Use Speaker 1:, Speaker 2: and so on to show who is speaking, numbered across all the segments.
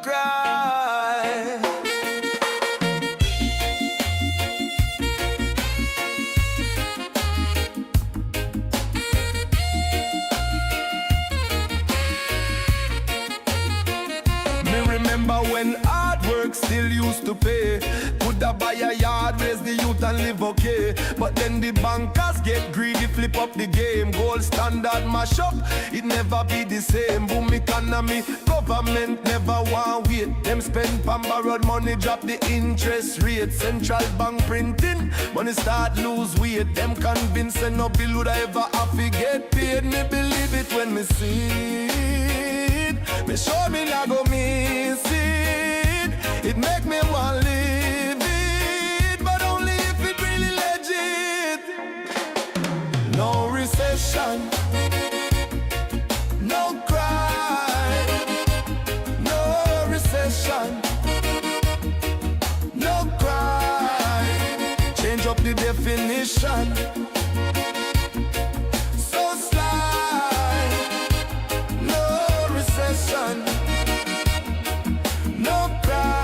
Speaker 1: cry. Me remember when hard work still used to pay. Coulda buy a yard, raise the youth and live okay. But then the bankers get greedy, flip up the game. Gold standard mash up, it never be the same. Boom economy, government never want wait. Them spend pan borrowed money, drop the interest rate. Central bank printing, money start lose weight. Them convinced no bill would ever have to get paid. Me believe it when me see it. Me sure me not go miss it. It make me want live it, but only if it really legit. No recession, no cry. No recession, no cry. Change up the definition. So slide. No recession, no cry.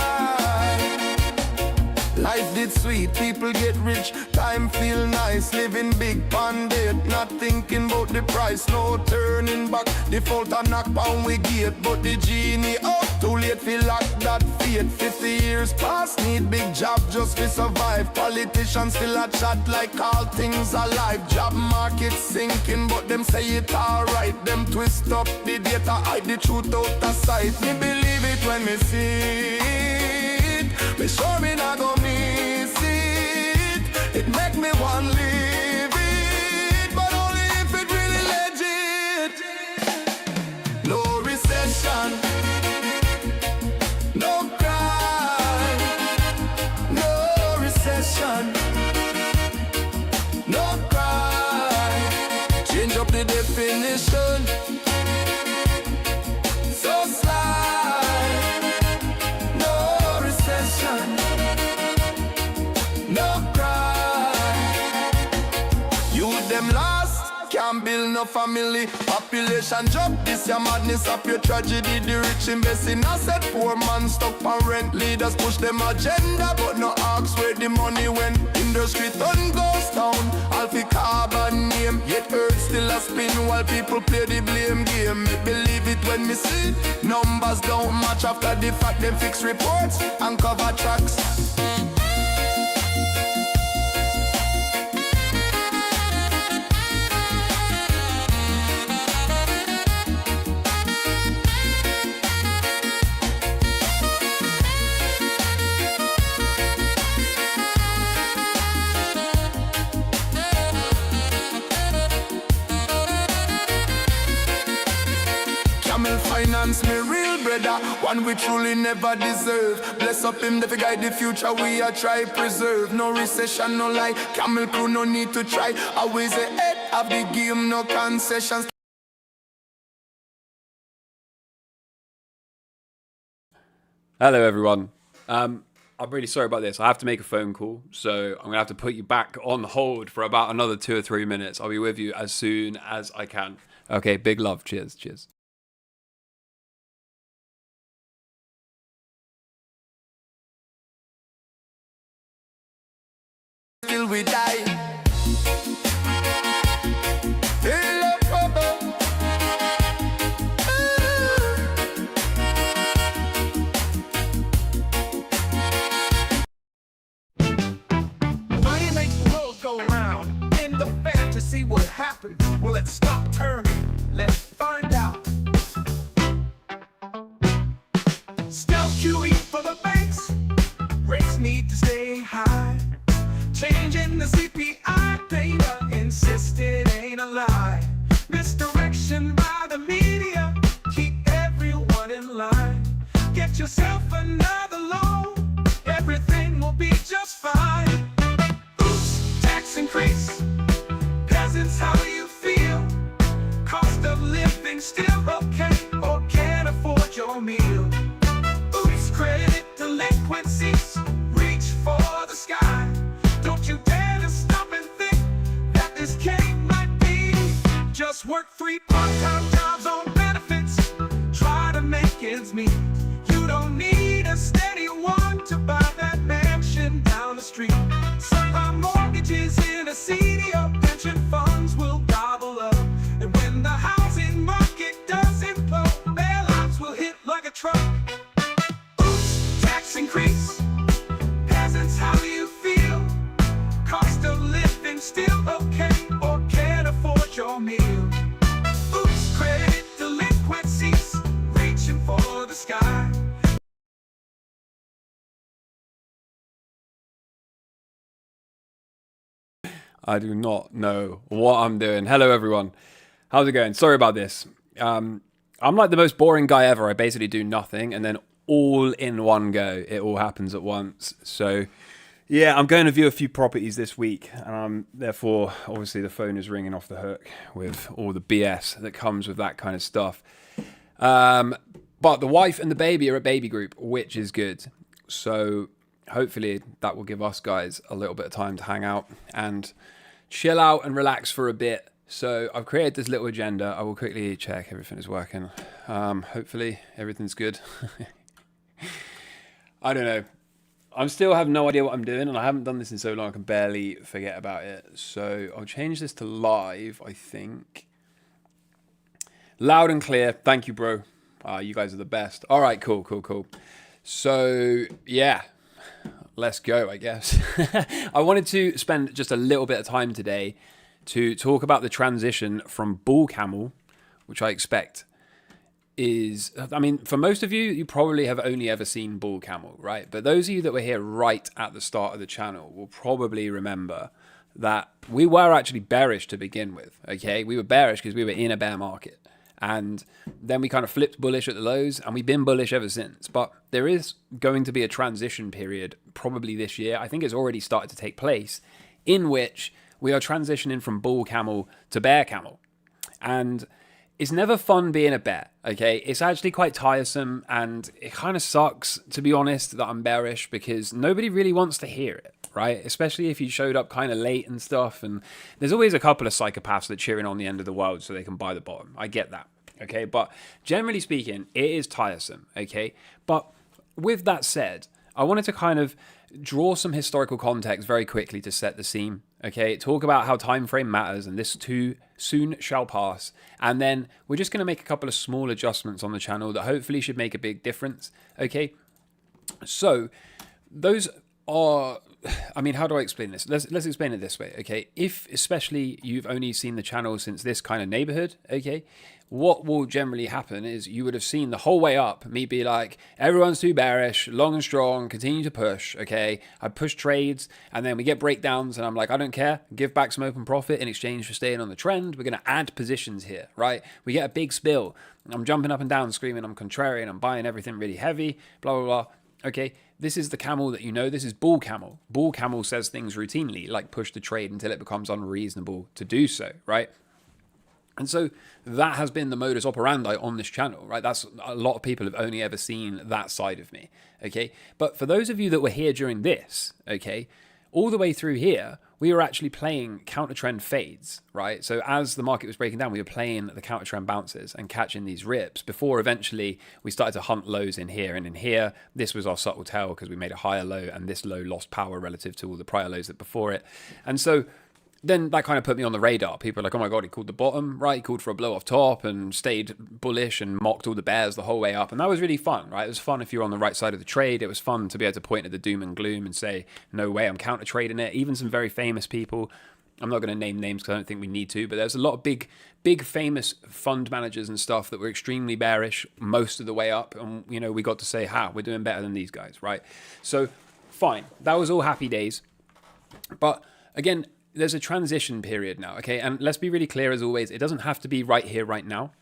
Speaker 1: Life did sweet, people get rich, time feel nice. Living big pandit, not thinking about the price. No turning back, default and knock pound we get. But the genie up, too late feel like that fate. 50 years past, need big job just to survive. Politicians still a chat like all things alive. Job market sinking, but them say it alright. Them twist up the data, hide the truth out of sight. Me believe it when me see it. Me sure me not go miss it. It make me want live it, but only if it really legit. No recession, no cry. No recession, no cry. Change up the definition. So slide. No recession, no cry. You them lost, can't build no family. Population drop, this your madness up your tragedy. The rich invest in asset, poor man stuck on rent. Leaders push them agenda, but no ask where the money went. Industry turn goes down, Alfie carbon name. Yet earth still a spin while people play the blame game. Me believe it when me see it. Numbers don't match after the fact, them fix reports and cover tracks. Camel finance me real brother, one we truly never deserve. Bless up him if we guide the future we a try preserve. No recession, no lie, Camel Crew no need to try. Always ahead of the game, no concessions.
Speaker 2: Hello everyone. I'm really sorry about this. I have to make a phone call, so I'm gonna have to put you back on hold for about another 2 or 3 minutes. I'll be with you as soon as I can. Okay, big love. Cheers. Cheers.
Speaker 1: Till we die.
Speaker 3: Money makes the world go round. In the fantasy, what happens? Will it stop turning? Let's find out. Stealth QE for the banks. Rates need to stay high. Changing the CPI data, insisted ain't a lie. Misdirection by the media, keep everyone in line. Get yourself another loan, everything will be just fine. Oops, tax increase, peasants, how do you feel? Cost of living still okay, or can't afford your meal? Oops, credit delinquencies, reach for the sky. Don't you dare to stop and think that this game might be. Just work 3 part-time jobs on benefits, try to make ends meet. You don't
Speaker 2: I do not know what I'm doing. Hello, everyone. How's it going? Sorry about this. I'm like the most boring guy ever. I basically do nothing, and then all in one go, it all happens at once. So, yeah, I'm going to view a few properties this week, and therefore, obviously, the phone is ringing off the hook with all the BS that comes with that kind of stuff. But the wife and the baby are at baby group, which is good. So hopefully that will give us guys a little bit of time to hang out and chill out and relax for a bit. So I've created this little agenda. I will quickly check everything is working. Hopefully everything's good. I don't know. I still have no idea what I'm doing, and I haven't done this in so long I can barely forget about it. So I'll change this to live, I think. Loud and clear. Thank you, bro. You guys are the best. All right, cool. So, yeah, let's go, I guess. I wanted to spend just a little bit of time today to talk about the transition from bull camel, which I expect is, I mean, for most of you, you probably have only ever seen bull camel, right? But those of you that were here right at the start of the channel will probably remember that we were actually bearish to begin with, okay? We were bearish because we were in a bear market. And then we kind of flipped bullish at the lows, and we've been bullish ever since. But there is going to be a transition period probably this year. I think it's already started to take place, in which we are transitioning from bull camel to bear camel. And it's never fun being a bear, okay? It's actually quite tiresome, and it kind of sucks, to be honest, that I'm bearish, because nobody really wants to hear it, right? Especially if you showed up kind of late and stuff, and there's always a couple of psychopaths that cheering on the end of the world so they can buy the bottom. I get that, okay? But generally speaking, it is tiresome, okay? But with that said, I wanted to kind of draw some historical context very quickly to set the scene, okay? Talk about how time frame matters, and this too soon shall pass. And then we're just going to make a couple of small adjustments on the channel that hopefully should make a big difference, okay? So those are, I mean, how do I explain this? Let's explain it this way, okay? If especially you've only seen the channel since this kind of neighborhood, okay, what will generally happen is you would have seen the whole way up me be like, everyone's too bearish, long and strong, continue to push, okay? I push trades, and then we get breakdowns, and I'm like, I don't care, give back some open profit in exchange for staying on the trend. We're going to add positions here, right? We get a big spill. I'm jumping up and down screaming, I'm contrarian, I'm buying everything really heavy, blah, blah, blah. Okay, this is the camel that you know. This is bull camel. Bull camel says things routinely, like push the trade until it becomes unreasonable to do so, right? And so that has been the modus operandi on this channel, right? That's a lot of people have only ever seen that side of me, okay? But for those of you that were here during this, okay, all the way through here, we were actually playing counter trend fades, right? So as the market was breaking down, we were playing the counter trend bounces and catching these rips before eventually we started to hunt lows in here. And in here, this was our subtle tell because we made a higher low, and this low lost power relative to all the prior lows that before it. And so then that kind of put me on the radar. People are like, oh my God, he called the bottom, right? He called for a blow off top and stayed bullish and mocked all the bears the whole way up. And that was really fun, right? It was fun if you're on the right side of the trade. It was fun to be able to point at the doom and gloom and say, no way, I'm counter trading it. Even some very famous people, I'm not going to name names because I don't think we need to, but there's a lot of big famous fund managers and stuff that were extremely bearish most of the way up. And, you know, we got to say, we're doing better than these guys, right? So fine. That was all happy days. But again, there's a transition period now, okay? And let's be really clear as always, it doesn't have to be right here, right now.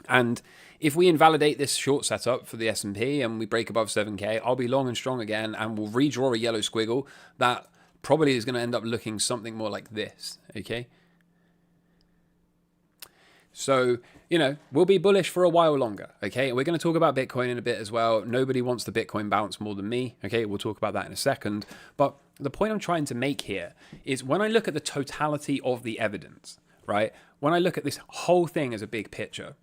Speaker 2: And if we invalidate this short setup for the S&P and we break above 7K, I'll be long and strong again, and we'll redraw a yellow squiggle that probably is going to end up looking something more like this, okay? So, you know, we'll be bullish for a while longer, okay? And we're going to talk about Bitcoin in a bit as well. Nobody wants the Bitcoin bounce more than me, okay? We'll talk about that in a second. But the point I'm trying to make here is when I look at the totality of the evidence, right? When I look at this whole thing as a big picture,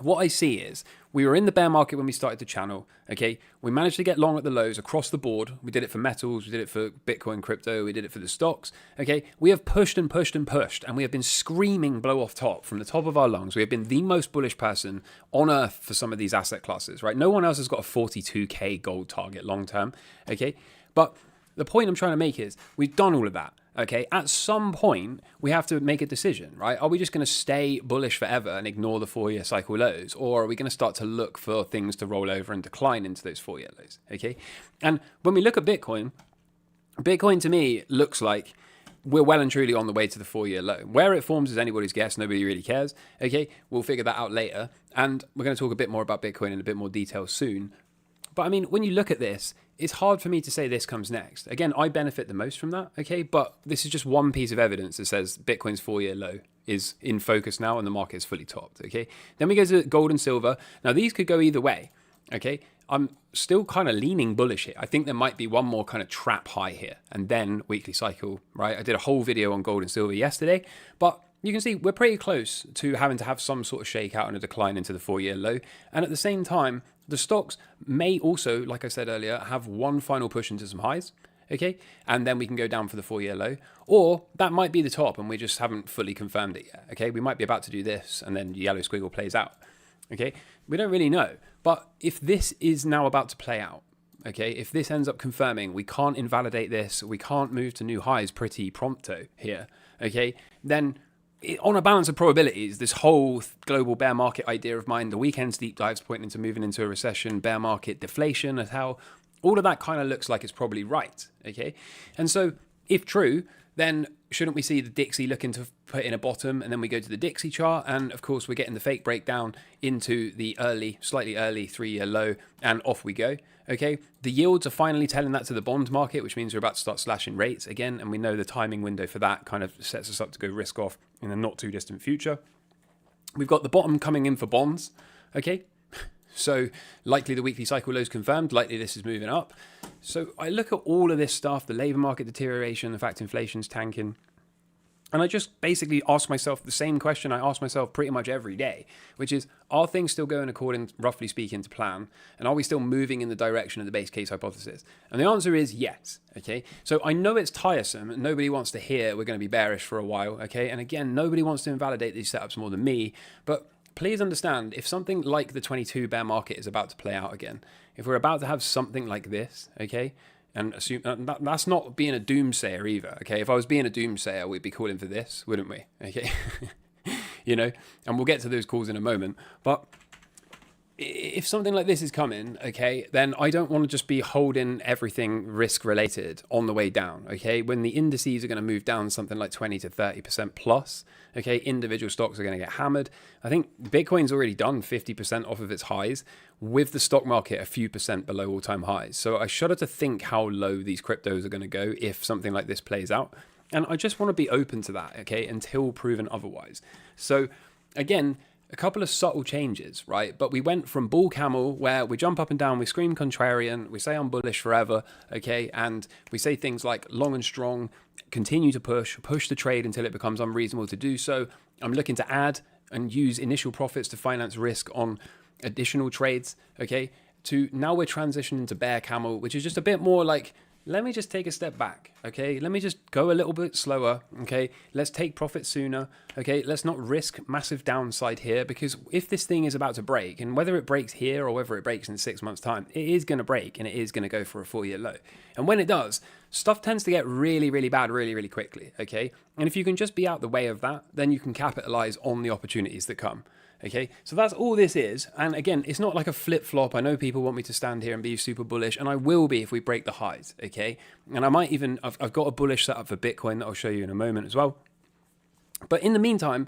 Speaker 2: what I see is we were in the bear market when we started the channel, okay? We managed to get long at the lows across the board. We did it for metals, we did it for Bitcoin, crypto, we did it for the stocks, okay? We have pushed and pushed and pushed, and we have been screaming blow off top from the top of our lungs. We have been the most bullish person on earth for some of these asset classes, right? No one else has got a 42K gold target long term, okay? But the point I'm trying to make is we've done all of that. Okay, at some point, we have to make a decision, right? Are we just going to stay bullish forever and ignore the 4-year cycle lows? Or are we going to start to look for things to roll over and decline into those 4-year lows? Okay, and when we look at Bitcoin, Bitcoin to me looks like we're well and truly on the way to the 4-year low. Where it forms is anybody's guess. Nobody really cares. Okay, we'll figure that out later. And we're going to talk a bit more about Bitcoin in a bit more detail soon. But I mean, when you look at this, it's hard for me to say this comes next. Again, I benefit the most from that. Okay, but this is just one piece of evidence that says Bitcoin's 4-year low is in focus now and the market is fully topped. Okay, then we go to gold and silver. Now, these could go either way. Okay, I'm still kind of leaning bullish here. I think there might be one more kind of trap high here and then weekly cycle, right? I did a whole video on gold and silver yesterday, but you can see we're pretty close to having to have some sort of shakeout and a decline into the 4-year low. And at the same time, the stocks may also, like I said earlier, have one final push into some highs, okay? And then we can go down for the 4-year low. Or that might be the top and we just haven't fully confirmed it yet, okay? We might be about to do this and then the yellow squiggle plays out, okay? We don't really know. But if this is now about to play out, okay, if this ends up confirming, we can't invalidate this, we can't move to new highs pretty prompto here, okay, then on a balance of probabilities, this whole global bear market idea of mine, the weekend's deep dives pointing to moving into a recession, bear market deflation, and how all of that kind of looks like it's probably right, okay? And so if true, then shouldn't we see the Dixie looking to put in a bottom, and then we go to the Dixie chart, and of course we're getting the fake breakdown into the slightly early 3-year low, and off we go. Okay, the yields are finally telling that to the bond market, which means we're about to start slashing rates again, and we know the timing window for that kind of sets us up to go risk off in the not too distant future. We've got the bottom coming in for bonds, okay? So likely the weekly cycle lows confirmed, likely this is moving up. So I look at all of this stuff, the labour market deterioration, the fact inflation's tanking, and I just basically ask myself the same question I ask myself pretty much every day, which is, are things still going according, roughly speaking, to plan? And are we still moving in the direction of the base case hypothesis? And the answer is yes, okay? So I know it's tiresome and nobody wants to hear we're going to be bearish for a while, okay? And again, nobody wants to invalidate these setups more than me, but please understand, if something like the 22 bear market is about to play out again, if we're about to have something like this, okay, and assume that's not being a doomsayer either, okay? If I was being a doomsayer, we'd be calling for this, wouldn't we? Okay, you know, and we'll get to those calls in a moment. But if something like this is coming, okay, then I don't want to just be holding everything risk related on the way down, okay? When the indices are going to move down something like 20 to 30% plus, okay, individual stocks are going to get hammered. I think Bitcoin's already done 50% off of its highs, with the stock market a few percent below all-time highs. So I shudder to think how low these cryptos are going to go if something like this plays out. And I just want to be open to that, okay, until proven otherwise. So again, a couple of subtle changes, right? But we went from bull camel, where we jump up and down, we scream contrarian, we say I'm bullish forever, okay? And we say things like long and strong, continue to push the trade until it becomes unreasonable to do so. I'm looking to add and use initial profits to finance risk on additional trades, okay? To now we're transitioning to bear camel, which is just a bit more like, let me just take a step back, okay? Let me just go a little bit slower, okay? Let's take profit sooner, okay? Let's not risk massive downside here, because if this thing is about to break, and whether it breaks here or whether it breaks in 6 months' time, it is going to break and it is going to go for a 4-year low. And when it does, stuff tends to get really, really bad really, really quickly, okay? And if you can just be out the way of that, then you can capitalize on the opportunities that come. Okay, so that's all this is. And again, it's not like a flip-flop. I know people want me to stand here and be super bullish, and I will be if we break the highs, okay? And I might even, I've got a bullish setup for Bitcoin that I'll show you in a moment as well. But in the meantime,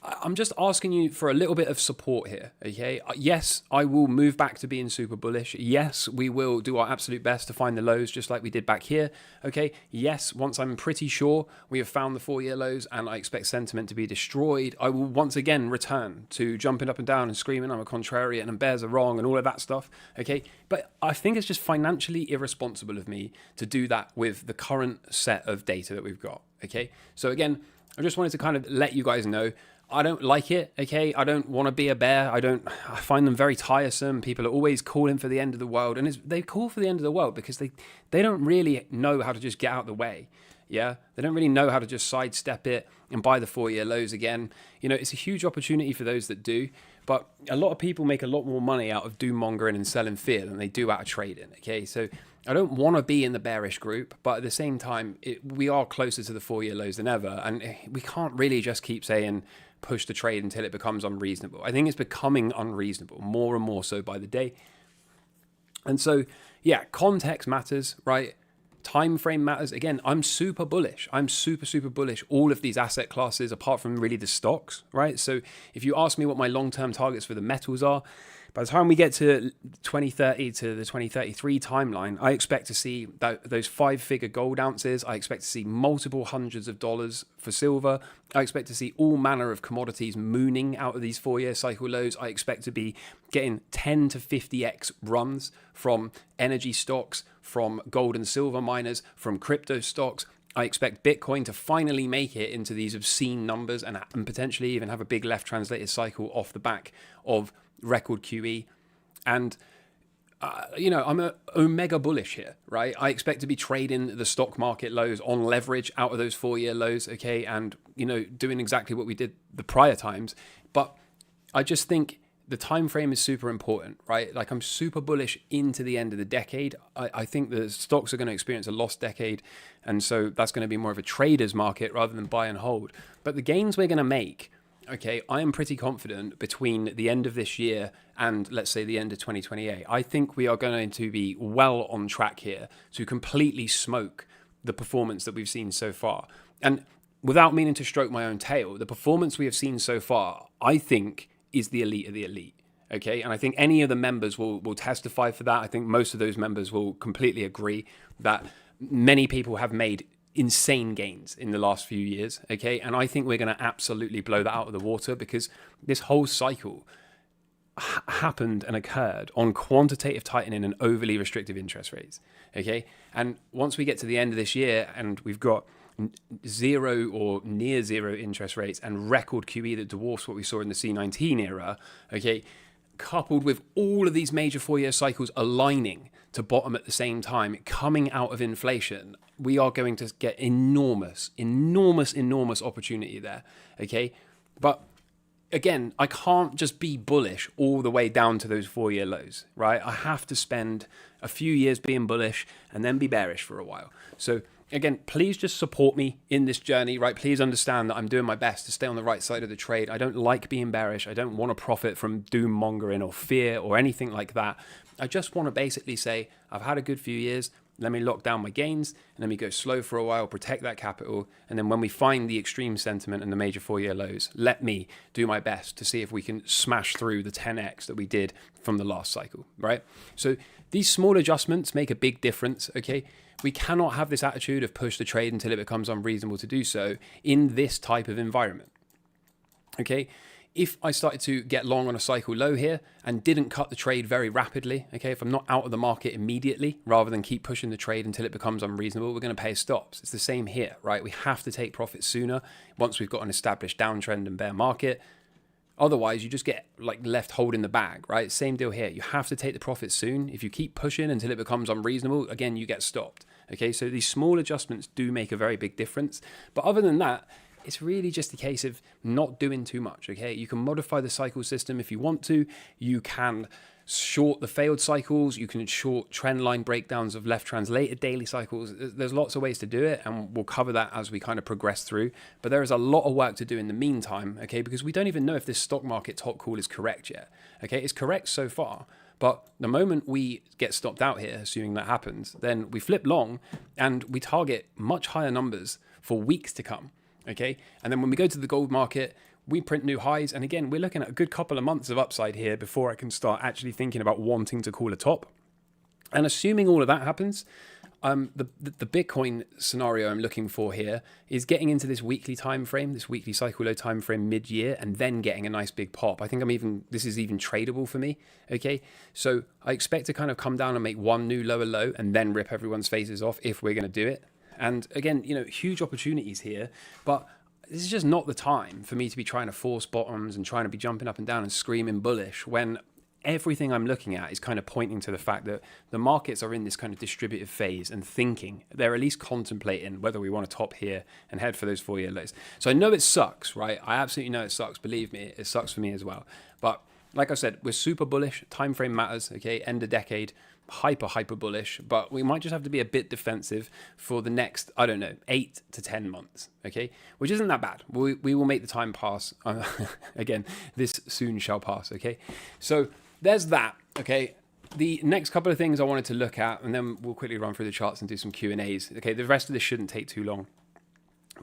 Speaker 2: I'm just asking you for a little bit of support here, okay? Yes, I will move back to being super bullish. Yes, we will do our absolute best to find the lows just like we did back here, okay? Yes, once I'm pretty sure we have found the 4-year lows and I expect sentiment to be destroyed, I will once again return to jumping up and down and screaming I'm a contrarian and bears are wrong and all of that stuff, okay? But I think it's just financially irresponsible of me to do that with the current set of data that we've got, okay? So again, I just wanted to kind of let you guys know, I don't like it, okay? I don't want to be a bear. I find them very tiresome. People are always calling for the end of the world. And they call for the end of the world because they don't really know how to just get out of the way, yeah? They don't really know how to just sidestep it and buy the 4-year lows again. You know, it's a huge opportunity for those that do. But a lot of people make a lot more money out of doom mongering and selling fear than they do out of trading, okay? So I don't want to be in the bearish group, but at the same time, we are closer to the 4-year lows than ever. And we can't really just keep saying, push the trade until it becomes unreasonable. I think it's becoming unreasonable more and more so by the day. And so, yeah, context matters, right? time frame matters. Again, I'm super bullish. I'm super bullish. All of these asset classes, apart from really the stocks, right? So if you ask me what my long-term targets for the metals are, by the time we get to 2030 to the 2033 timeline, I expect to see those 5-figure gold ounces. I expect to see multiple hundreds of dollars for silver. I expect to see all manner of commodities mooning out of these 4-year cycle lows. I expect to be getting 10 to 50x runs from energy stocks, from gold and silver miners, from crypto stocks. I expect Bitcoin to finally make it into these obscene numbers and potentially even have a big left translated cycle off the back of record QE. And I'm a omega bullish here, right? I expect to be trading the stock market lows on leverage out of those 4-year lows, okay, and doing exactly what we did the prior times. But I just think the time frame is super important, right? Like, I'm super bullish into the end of the decade. I think the stocks are going to experience a lost decade, and so that's going to be more of a trader's market rather than buy and hold. But the gains we're going to make, okay, I am pretty confident between the end of this year and, let's say, the end of 2028. I think we are going to be well on track here to completely smoke the performance that we've seen so far. And without meaning to stroke my own tail, the performance we have seen so far, I think, is the elite of the elite. Okay, and I think any of the members will testify for that. I think most of those members will completely agree that many people have made insane gains in the last few years. Okay, and I think we're going to absolutely blow that out of the water, because this whole cycle happened and occurred on quantitative tightening and overly restrictive interest rates. Okay, and once we get to the end of this year and we've got zero or near zero interest rates and record QE that dwarfs what we saw in the C19 era, okay, coupled with all of these major 4-year cycles aligning to bottom at the same time, coming out of inflation, we are going to get enormous opportunity there, okay? But again, I can't just be bullish all the way down to those 4-year lows, right? I have to spend a few years being bullish and then be bearish for a while. So again, please just support me in this journey, right? Please understand that I'm doing my best to stay on the right side of the trade. I don't like being bearish. I don't want to profit from doom mongering or fear or anything like that. I just want to basically say, I've had a good few years. Let me lock down my gains and let me go slow for a while, protect that capital. And then when we find the extreme sentiment and the major 4-year lows, let me do my best to see if we can smash through the 10x that we did from the last cycle, right? So these small adjustments make a big difference, okay? We cannot have this attitude of push the trade until it becomes unreasonable to do so in this type of environment. Okay, if I started to get long on a cycle low here and didn't cut the trade very rapidly, okay, if I'm not out of the market immediately rather than keep pushing the trade until it becomes unreasonable, we're going to pay stops. It's the same here, right? We have to take profits sooner once we've got an established downtrend and bear market. Otherwise, you just get like left holding the bag, right? Same deal here. You have to take the profit soon. If you keep pushing until it becomes unreasonable, again, you get stopped. Okay, so these small adjustments do make a very big difference. But other than that, it's really just a case of not doing too much, okay? You can modify the cycle system if you want to. You can short the failed cycles. You can short trend line breakdowns of left translated daily cycles. There's lots of ways to do it, and we'll cover that as we kind of progress through. But there is a lot of work to do in the meantime, okay? Because we don't even know if this stock market top call is correct yet, okay? It's correct so far. But the moment we get stopped out here, assuming that happens, then we flip long and we target much higher numbers for weeks to come, okay? And then when we go to the gold market, we print new highs. And again, we're looking at a good couple of months of upside here before I can start actually thinking about wanting to call a top. And assuming all of that happens, the Bitcoin scenario I'm looking for here is getting into this weekly time frame, this weekly cycle low time frame mid-year, and then getting a nice big pop. I think this is even tradable for me. Okay, so I expect to kind of come down and make one new lower low and then rip everyone's faces off if we're going to do it. And again, huge opportunities here, but this is just not the time for me to be trying to force bottoms and trying to be jumping up and down and screaming bullish when everything I'm looking at is kind of pointing to the fact that the markets are in this kind of distributive phase and thinking. They're at least contemplating whether we want to top here and head for those 4-year lows. So I know it sucks, right? I absolutely know it sucks. Believe me, it sucks for me as well. But like I said, we're super bullish. Time frame matters, okay? End of decade, hyper bullish. But we might just have to be a bit defensive for the next, 8 to 10 months, okay? Which isn't that bad. We will make the time pass. Again, this soon shall pass, okay? So there's that, okay? the next couple of things I wanted to look at, and then we'll quickly run through the charts and do some Q&As. Okay, the rest of this shouldn't take too long.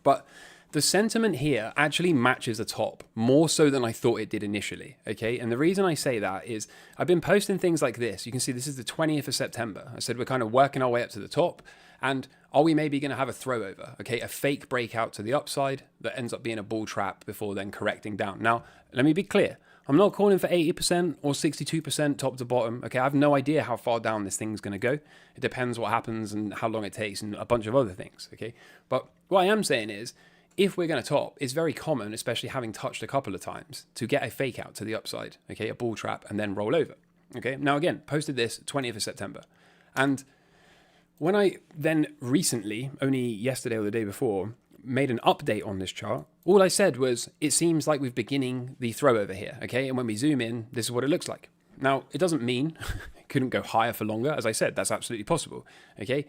Speaker 2: But the sentiment here actually matches the top more so than I thought it did initially, okay? And the reason I say that is I've been posting things like this. You can see this is the 20th of September. I said we're kind of working our way up to the top, and are we maybe going to have a throwover, okay? A fake breakout to the upside that ends up being a bull trap before then correcting down. Now, let me be clear. I'm not calling for 80% or 62% top to bottom, okay? I have no idea how far down this thing's going to go. It depends what happens and how long it takes and a bunch of other things, okay? But what I am saying is, if we're going to top, it's very common, especially having touched a couple of times, to get a fake out to the upside, okay, a bull trap, and then roll over, okay? Now, again, posted this 20th of September. And when I then recently, only yesterday or the day before, made an update on this chart, all I said was, it seems like we're beginning the throw over here, okay? And when we zoom in, this is what it looks like. Now, it doesn't mean it couldn't go higher for longer. As I said, that's absolutely possible, okay?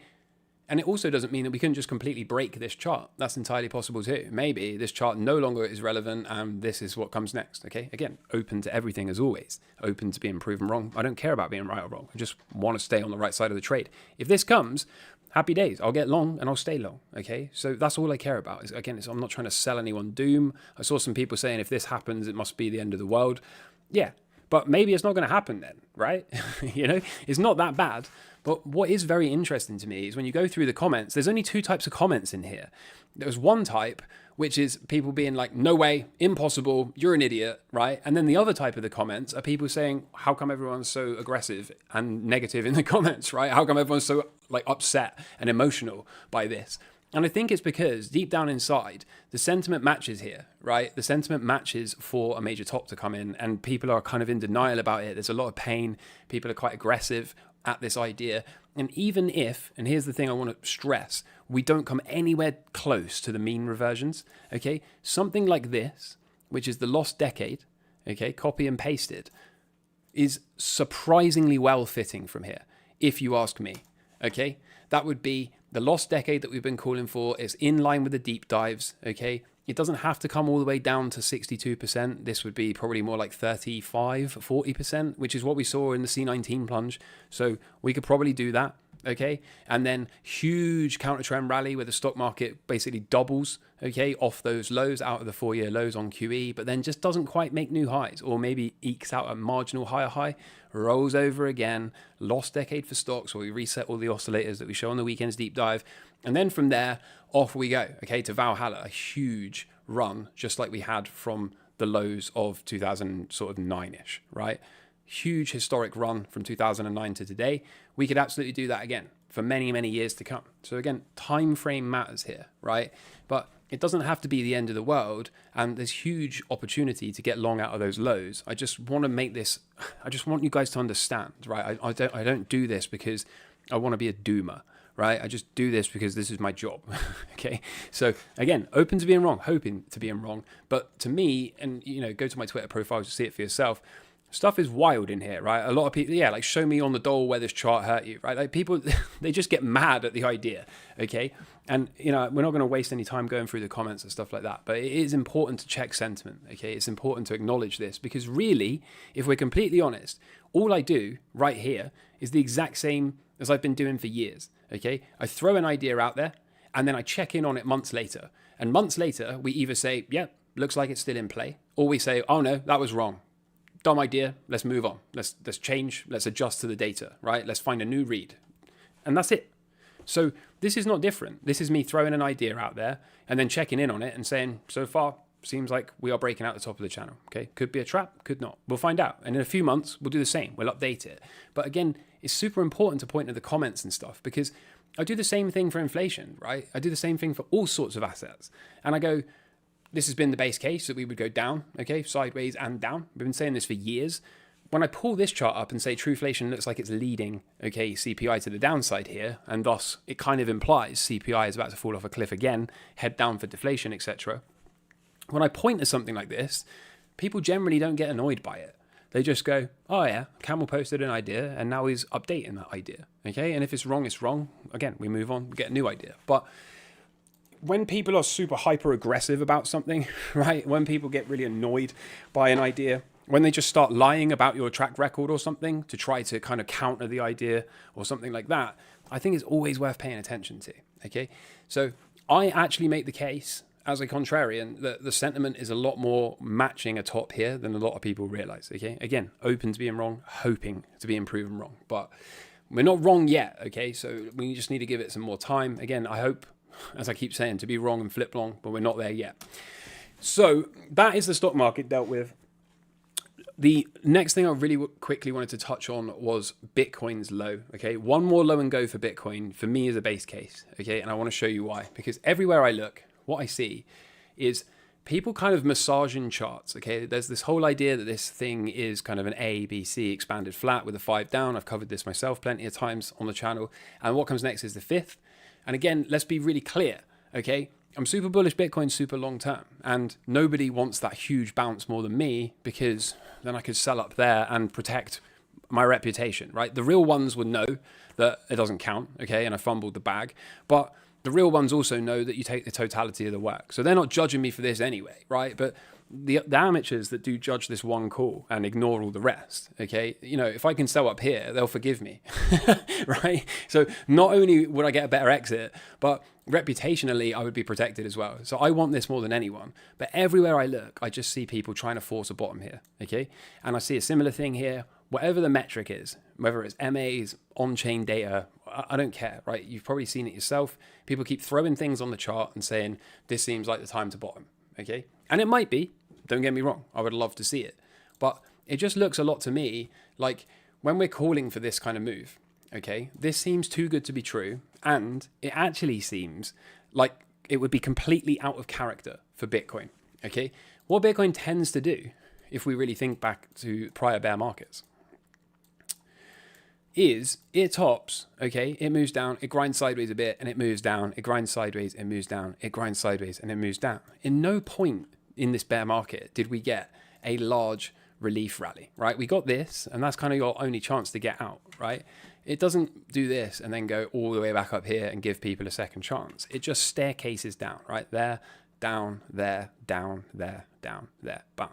Speaker 2: And it also doesn't mean that we couldn't just completely break this chart. That's entirely possible too. Maybe this chart no longer is relevant and this is what comes next, okay? Again, open to everything as always. Open to being proven wrong. I don't care about being right or wrong. I just want to stay on the right side of the trade. If this comes, happy days. I'll get long and I'll stay long, okay? So that's all I care about. Again, I'm not trying to sell anyone doom. I saw some people saying if this happens, it must be the end of the world. Yeah, but maybe it's not going to happen then, right? You know, it's not that bad. But what is very interesting to me is when you go through the comments, there's only two types of comments in here. There's one type, which is people being like, no way, impossible, you're an idiot, right? And then the other type of the comments are people saying, how come everyone's so aggressive and negative in the comments, right? How come everyone's so like upset and emotional by this? And I think it's because deep down inside, the sentiment matches here, right? The sentiment matches for a major top to come in and people are kind of in denial about it. There's a lot of pain. People are quite aggressive at this idea. And even if, and here's the thing I want to stress, we don't come anywhere close to the mean reversions, okay? Something like this, which is the lost decade, okay, copy and pasted, is surprisingly well fitting from here, if you ask me, okay? That would be the lost decade that we've been calling for. Is in line with the deep dives, okay? It doesn't have to come all the way down to 62%. This would be probably more like 35, 40%, which is what we saw in the C19 plunge. So we could probably do that, okay? And then huge counter trend rally where the stock market basically doubles, okay, off those lows, out of the 4-year lows on QE, but then just doesn't quite make new highs, or maybe ekes out a marginal higher high, rolls over again, lost decade for stocks, where we reset all the oscillators that we show on the weekend's deep dive. And then from there, off we go, okay, to Valhalla, a huge run, just like we had from the lows of 2009-ish, right? Huge historic run from 2009 to today. We could absolutely do that again for many, many years to come. So again, time frame matters here, right? But it doesn't have to be the end of the world, and there's huge opportunity to get long out of those lows. I just want to make this, I just want you guys to understand, right? I don't do this because I want to be a doomer, right? I just do this because this is my job, okay? So again, open to being wrong, hoping to being wrong. But to me, and you know, go to my Twitter profile to see it for yourself, stuff is wild in here, right? A lot of people, yeah, like show me on the dole where this chart hurt you, right? Like people, they just get mad at the idea, okay? And, you know, we're not going to waste any time going through the comments and stuff like that, but it is important to check sentiment, okay? It's important to acknowledge this because really, if we're completely honest, all I do right here is the exact same as I've been doing for years, okay? I throw an idea out there and then I check in on it months later. And months later, we either say, yeah, looks like it's still in play, or we say, oh no, that was wrong. Dumb idea, let's move on. Let's change, let's adjust to the data, right? Let's find a new read. And that's it. So this is not different. This is me throwing an idea out there and then checking in on it and saying, so far, seems like we are breaking out the top of the channel, okay? Could be a trap, could not. We'll find out. And in a few months, we'll do the same. We'll update it. But again, it's super important to point to the comments and stuff because I do the same thing for inflation, right? I do the same thing for all sorts of assets. And I go, this has been the base case that we would go down, okay, sideways and down. We've been saying this for years. When I pull this chart up and say trueflation looks like it's leading, okay, CPI to the downside here, and thus it kind of implies CPI is about to fall off a cliff again, head down for deflation, etc. When I point to something like this, people generally don't get annoyed by it. They just go, oh yeah, Camel posted an idea and now he's updating that idea, okay? And if it's wrong, it's wrong. Again, we move on, we get a new idea. But when people are super hyper aggressive about something, right? When people get really annoyed by an idea, when they just start lying about your track record or something to try to kind of counter the idea or something like that, I think it's always worth paying attention to. Okay, so I actually make the case as a contrarian that the sentiment is a lot more matching a top here than a lot of people realize. Okay, again, open to being wrong, hoping to be proven wrong, but we're not wrong yet. Okay, so we just need to give it some more time. Again, I hope, as I keep saying, to be wrong and flip long, but we're not there yet. So that is the stock market dealt with. The next thing I really quickly wanted to touch on was Bitcoin's low. Okay, one more low and go for Bitcoin for me is a base case. Okay, and I want to show you why. Because everywhere I look, what I see is people kind of massaging charts. Okay, there's this whole idea that this thing is kind of an A, B, C expanded flat with a 5 down. I've covered this myself plenty of times on the channel. And what comes next is the 5th. And again, let's be really clear. Okay, I'm super bullish Bitcoin, super long term, and nobody wants that huge bounce more than me, because then I could sell up there and protect my reputation, right? The real ones would know that it doesn't count, okay, and I fumbled the bag, but the real ones also know that you take the totality of the work. So they're not judging me for this anyway, right? But the amateurs that do judge this one call and ignore all the rest, okay, you know, if I can sell up here, they'll forgive me, right? So not only would I get a better exit, but reputationally, I would be protected as well. So I want this more than anyone. But everywhere I look, I just see people trying to force a bottom here, okay? And I see a similar thing here. Whatever the metric is, whether it's MAs, on-chain data, I don't care, right? You've probably seen it yourself. People keep throwing things on the chart and saying, this seems like the time to bottom, okay? And it might be, don't get me wrong, I would love to see it. But it just looks a lot to me like when we're calling for this kind of move, okay, this seems too good to be true, and it actually seems like it would be completely out of character for Bitcoin, okay? What Bitcoin tends to do, if we really think back to prior bear markets, is it tops, okay, it moves down, it grinds sideways a bit, and it moves down, it grinds sideways, it moves down, it grinds sideways, and it moves down. In no point in this bear market did we get a large relief rally, right? We got this, and that's kind of your only chance to get out, right? It doesn't do this and then go all the way back up here and give people a second chance. It just staircases down, right? There, down, there, down, there, down, there, bam,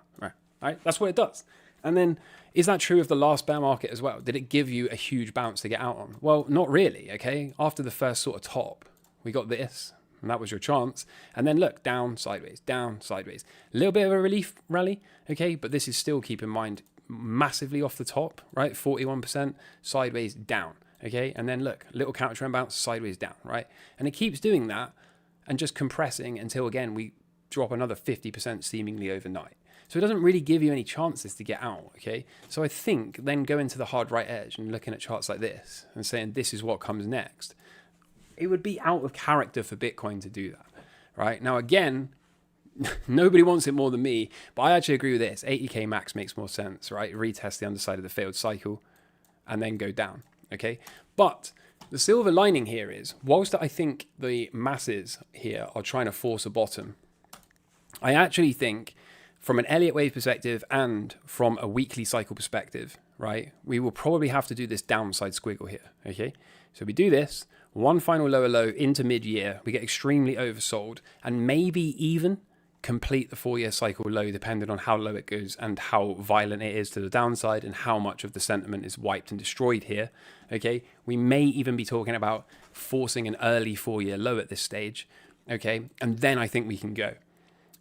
Speaker 2: right? That's what it does. And then, is that true of the last bear market as well? Did it give you a huge bounce to get out on? Well, not really, okay? After the first sort of top, we got this, and that was your chance. And then look, down, sideways, down, sideways. A little bit of a relief rally, okay? But this is still, keep in mind, massively off the top, right? 41%, sideways, down, okay? And then look, little counter trend bounce, sideways, down, right? And it keeps doing that and just compressing until, again, we drop another 50% seemingly overnight. So it doesn't really give you any chances to get out, okay? So I think then going to the hard right edge and looking at charts like this and saying this is what comes next, it would be out of character for Bitcoin to do that, right? Now, again, nobody wants it more than me, but I actually agree with this. 80K max makes more sense, right? Retest the underside of the failed cycle and then go down, okay? But the silver lining here is, whilst I think the masses here are trying to force a bottom, I actually think from an Elliott wave perspective and from a weekly cycle perspective, right, we will probably have to do this downside squiggle here, okay? So we do this, one final lower low into mid-year, we get extremely oversold, and maybe even complete the 4-year cycle low, depending on how low it goes and how violent it is to the downside and how much of the sentiment is wiped and destroyed here, okay? We may even be talking about forcing an early 4-year low at this stage, okay? And then I think we can go.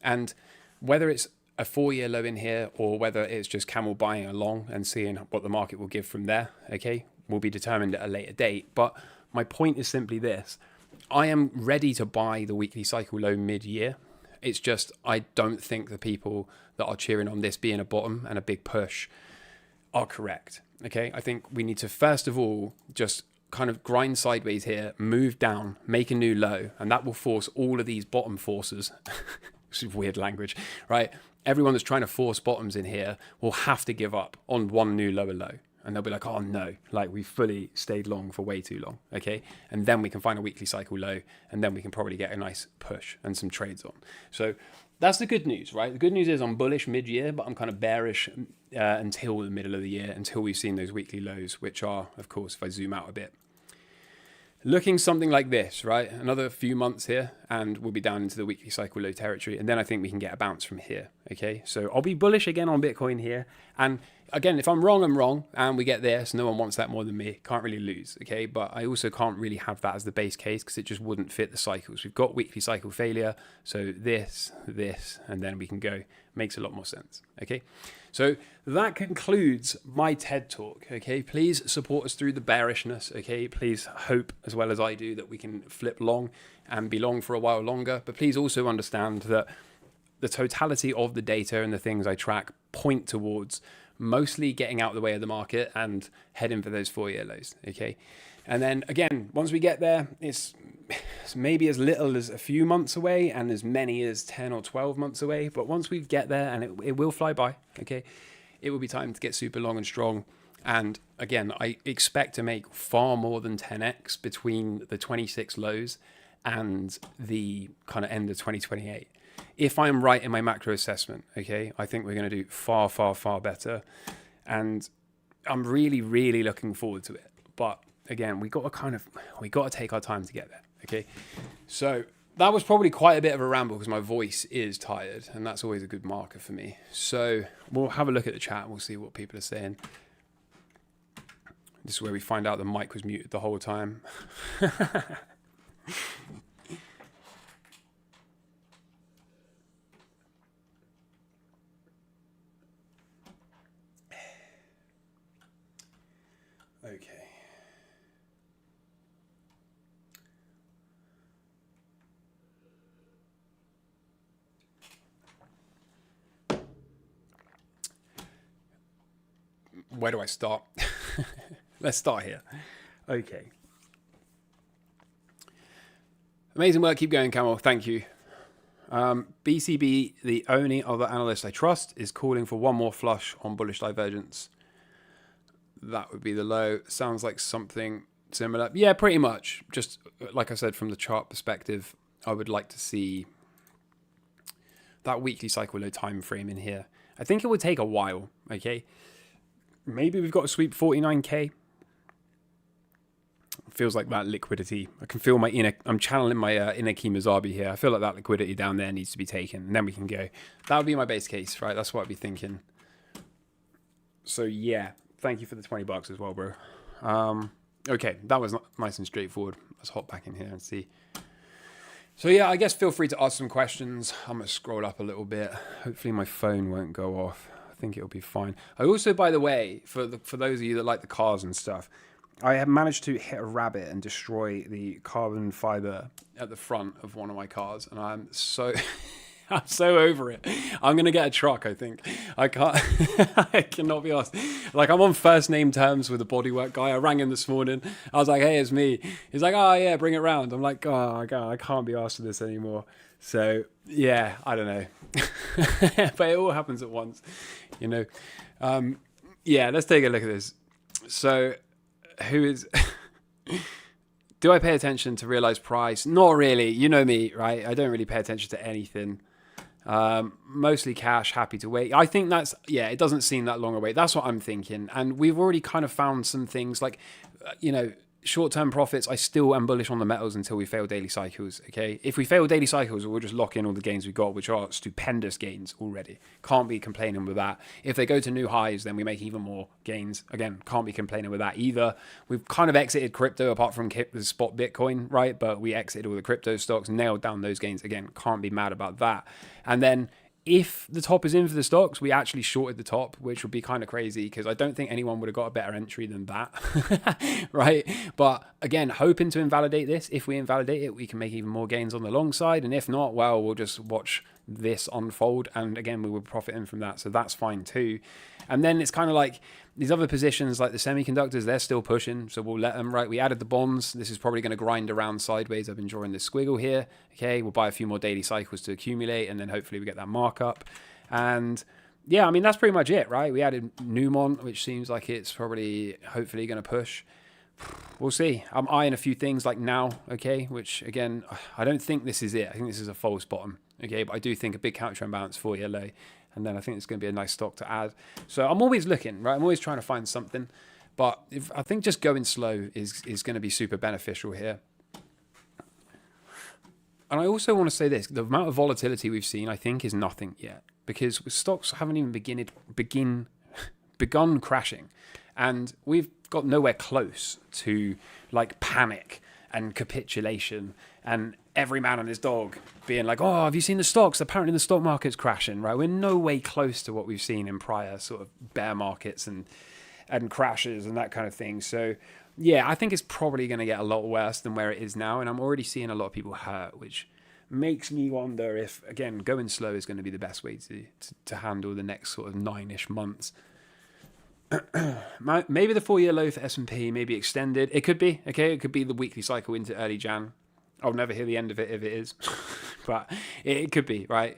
Speaker 2: And whether it's a 4-year low in here or whether it's just camel buying along and seeing what the market will give from there, okay, will be determined at a later date. But my point is simply this: I am ready to buy the weekly cycle low mid-year. It's just I don't think the people that are cheering on this being a bottom and a big push are correct, okay? I think we need to first of all just kind of grind sideways here, move down, make a new low, and that will force all of these bottom forces, which is weird language, right? Everyone that's trying to force bottoms in here will have to give up on one new lower low. And they'll be like, oh no, like we fully stayed long for way too long, okay? And then we can find a weekly cycle low, and then we can probably get a nice push and some trades on. So that's the good news, right? The good news is I'm bullish mid-year, but I'm kind of bearish until the middle of the year, until we've seen those weekly lows, which are, of course, if I zoom out a bit, looking something like this, right? Another few months here, and we'll be down into the weekly cycle low territory, and then I think we can get a bounce from here, Okay, so I'll be bullish again on Bitcoin here. And again, if I'm wrong, I'm wrong, and we get there, so no one wants that more than me. Can't really lose, okay? But I also can't really have that as the base case because it just wouldn't fit the cycles. We've got weekly cycle failure, so this, and then we can go. Makes a lot more sense, okay? So that concludes my TED Talk, okay? Please support us through the bearishness, okay? Please hope, as well as I do, that we can flip long and be long for a while longer. But please also understand that the totality of the data and the things I track point towards mostly getting out of the way of the market and heading for those 4-year lows, okay? And then again, once we get there, it's maybe as little as a few months away and as many as 10 or 12 months away. But once we get there, and it will fly by, okay, it will be time to get super long and strong. And again, I expect to make far more than 10x between the 26 lows and the kind of end of 2028. If I'm right in my macro assessment, okay, I think we're going to do far, far, far better. And I'm really, really looking forward to it. But again, we got to take our time to get there, okay? So that was probably quite a bit of a ramble because my voice is tired, and that's always a good marker for me. So we'll have a look at the chat and we'll see what people are saying. This is where we find out the mic was muted the whole time. Okay. Where do I start? Let's start here. Okay. Amazing work. Keep going, Camel. Thank you. BCB, the only other analyst I trust, is calling for one more flush on bullish divergence. That would be the low. Sounds like something similar. Yeah, pretty much. Just like I said, from the chart perspective, I would like to see that weekly cycle low time frame in here. I think it would take a while, okay? Maybe we've got to sweep 49k. Feels like that liquidity. I can feel my inner, I'm channeling my inner Kimazabi here. I feel like that liquidity down there needs to be taken, and then we can go. That would be my base case, right? That's what I'd be thinking. So yeah, thank you for the $20 as well, bro. Okay, that was nice and straightforward. Let's hop back in here and see. So yeah, I guess feel free to ask some questions. I'm gonna scroll up a little bit. Hopefully my phone won't go off. I think it'll be fine. I also, by the way, for those of you that like the cars and stuff, I have managed to hit a rabbit and destroy the carbon fiber at the front of one of my cars, and I'm so I'm so over it. I'm gonna get a truck. I think I can't. I cannot be asked. Like, I'm on first name terms with the bodywork guy. I rang him this morning. I was like, "Hey, it's me." He's like, "Oh yeah, bring it round." I'm like, "Oh God, I can't be asked for this anymore." So yeah, I don't know, but it all happens at once, you know. Yeah, let's take a look at this. So, who is? Do I pay attention to realized price? Not really. You know me, right? I don't really pay attention to anything. Mostly cash, happy to wait. I think that's, yeah, it doesn't seem that long a wait. That's what I'm thinking. And we've already kind of found some things like, you know, short-term profits. I still am bullish on the metals until we fail daily cycles, okay? If we fail daily cycles, we'll just lock in all the gains we've got, which are stupendous gains already. Can't be complaining with that. If they go to new highs, then we make even more gains. Again, can't be complaining with that either. We've kind of exited crypto apart from the spot Bitcoin, right? But we exited all the crypto stocks, nailed down those gains. Again, can't be mad about that. And then if the top is in for the stocks, we actually shorted the top, which would be kind of crazy because I don't think anyone would have got a better entry than that, right? But again, hoping to invalidate this. If we invalidate it, we can make even more gains on the long side. And if not, well, we'll just watch this unfold. And again, we will profit in from that. So that's fine too. And then it's kind of like these other positions like the semiconductors, they're still pushing. So we'll let them, right? We added the bonds. This is probably going to grind around sideways. I've been drawing this squiggle here. Okay, we'll buy a few more daily cycles to accumulate. And then hopefully we get that markup. And yeah, I mean, that's pretty much it, right? We added Newmont, which seems like it's probably hopefully going to push. We'll see. I'm eyeing a few things like now, okay, which again, I don't think this is it. I think this is a false bottom, okay, but I do think a big counter imbalance for yellow, and then I think it's going to be a nice stock to add. So I'm always looking, right? I'm always trying to find something, but I think just going slow is going to be super beneficial here. And I also want to say this, the amount of volatility we've seen, I think, is nothing yet. because stocks haven't even begun crashing, and we've got nowhere close to like panic and capitulation and every man and his dog being like, oh, have you seen the stocks? Apparently the stock market's crashing, right? We're no way close to what we've seen in prior sort of bear markets and crashes and that kind of thing. So yeah, I think it's probably going to get a lot worse than where it is now, and I'm already seeing a lot of people hurt, which makes me wonder if, again, going slow is going to be the best way to handle the next sort of 9-ish months. Maybe the 4-year low for S&P may be extended. It could be, okay? It could be the weekly cycle into early Jan. I'll never hear the end of it if it is. But it could be, right?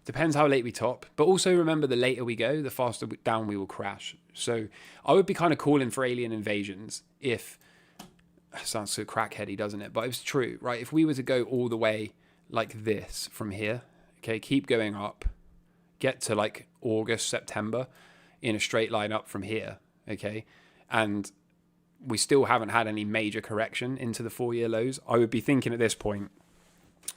Speaker 2: Depends how late we top. But also remember, the later we go, the faster down we will crash. So I would be kind of calling for alien invasions if... Sounds so crackheady, doesn't it? But it's true, right? If we were to go all the way like this from here, okay, keep going up, get to like August, September in a straight line up from here, okay, and we still haven't had any major correction into the 4-year lows, I would be thinking at this point,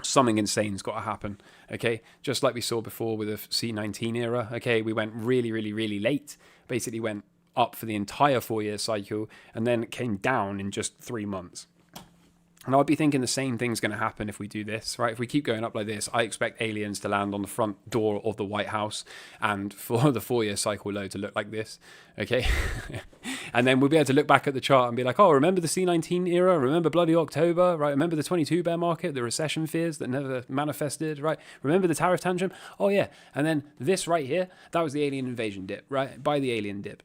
Speaker 2: something insane's got to happen, okay? Just like we saw before with the C19 era, okay? We went really, really, really late, basically went up for the entire 4-year cycle, and then it came down in just 3 months. And I'd be thinking the same thing's going to happen if we do this, right? If we keep going up like this, I expect aliens to land on the front door of the White House and for the 4-year cycle low to look like this, okay? And then we'll be able to look back at the chart and be like, oh, remember the C19 era? Remember bloody October, right? Remember the 22 bear market, the recession fears that never manifested, right? Remember the tariff tantrum? Oh, yeah. And then this right here, that was the alien invasion dip, right? Buy the alien dip.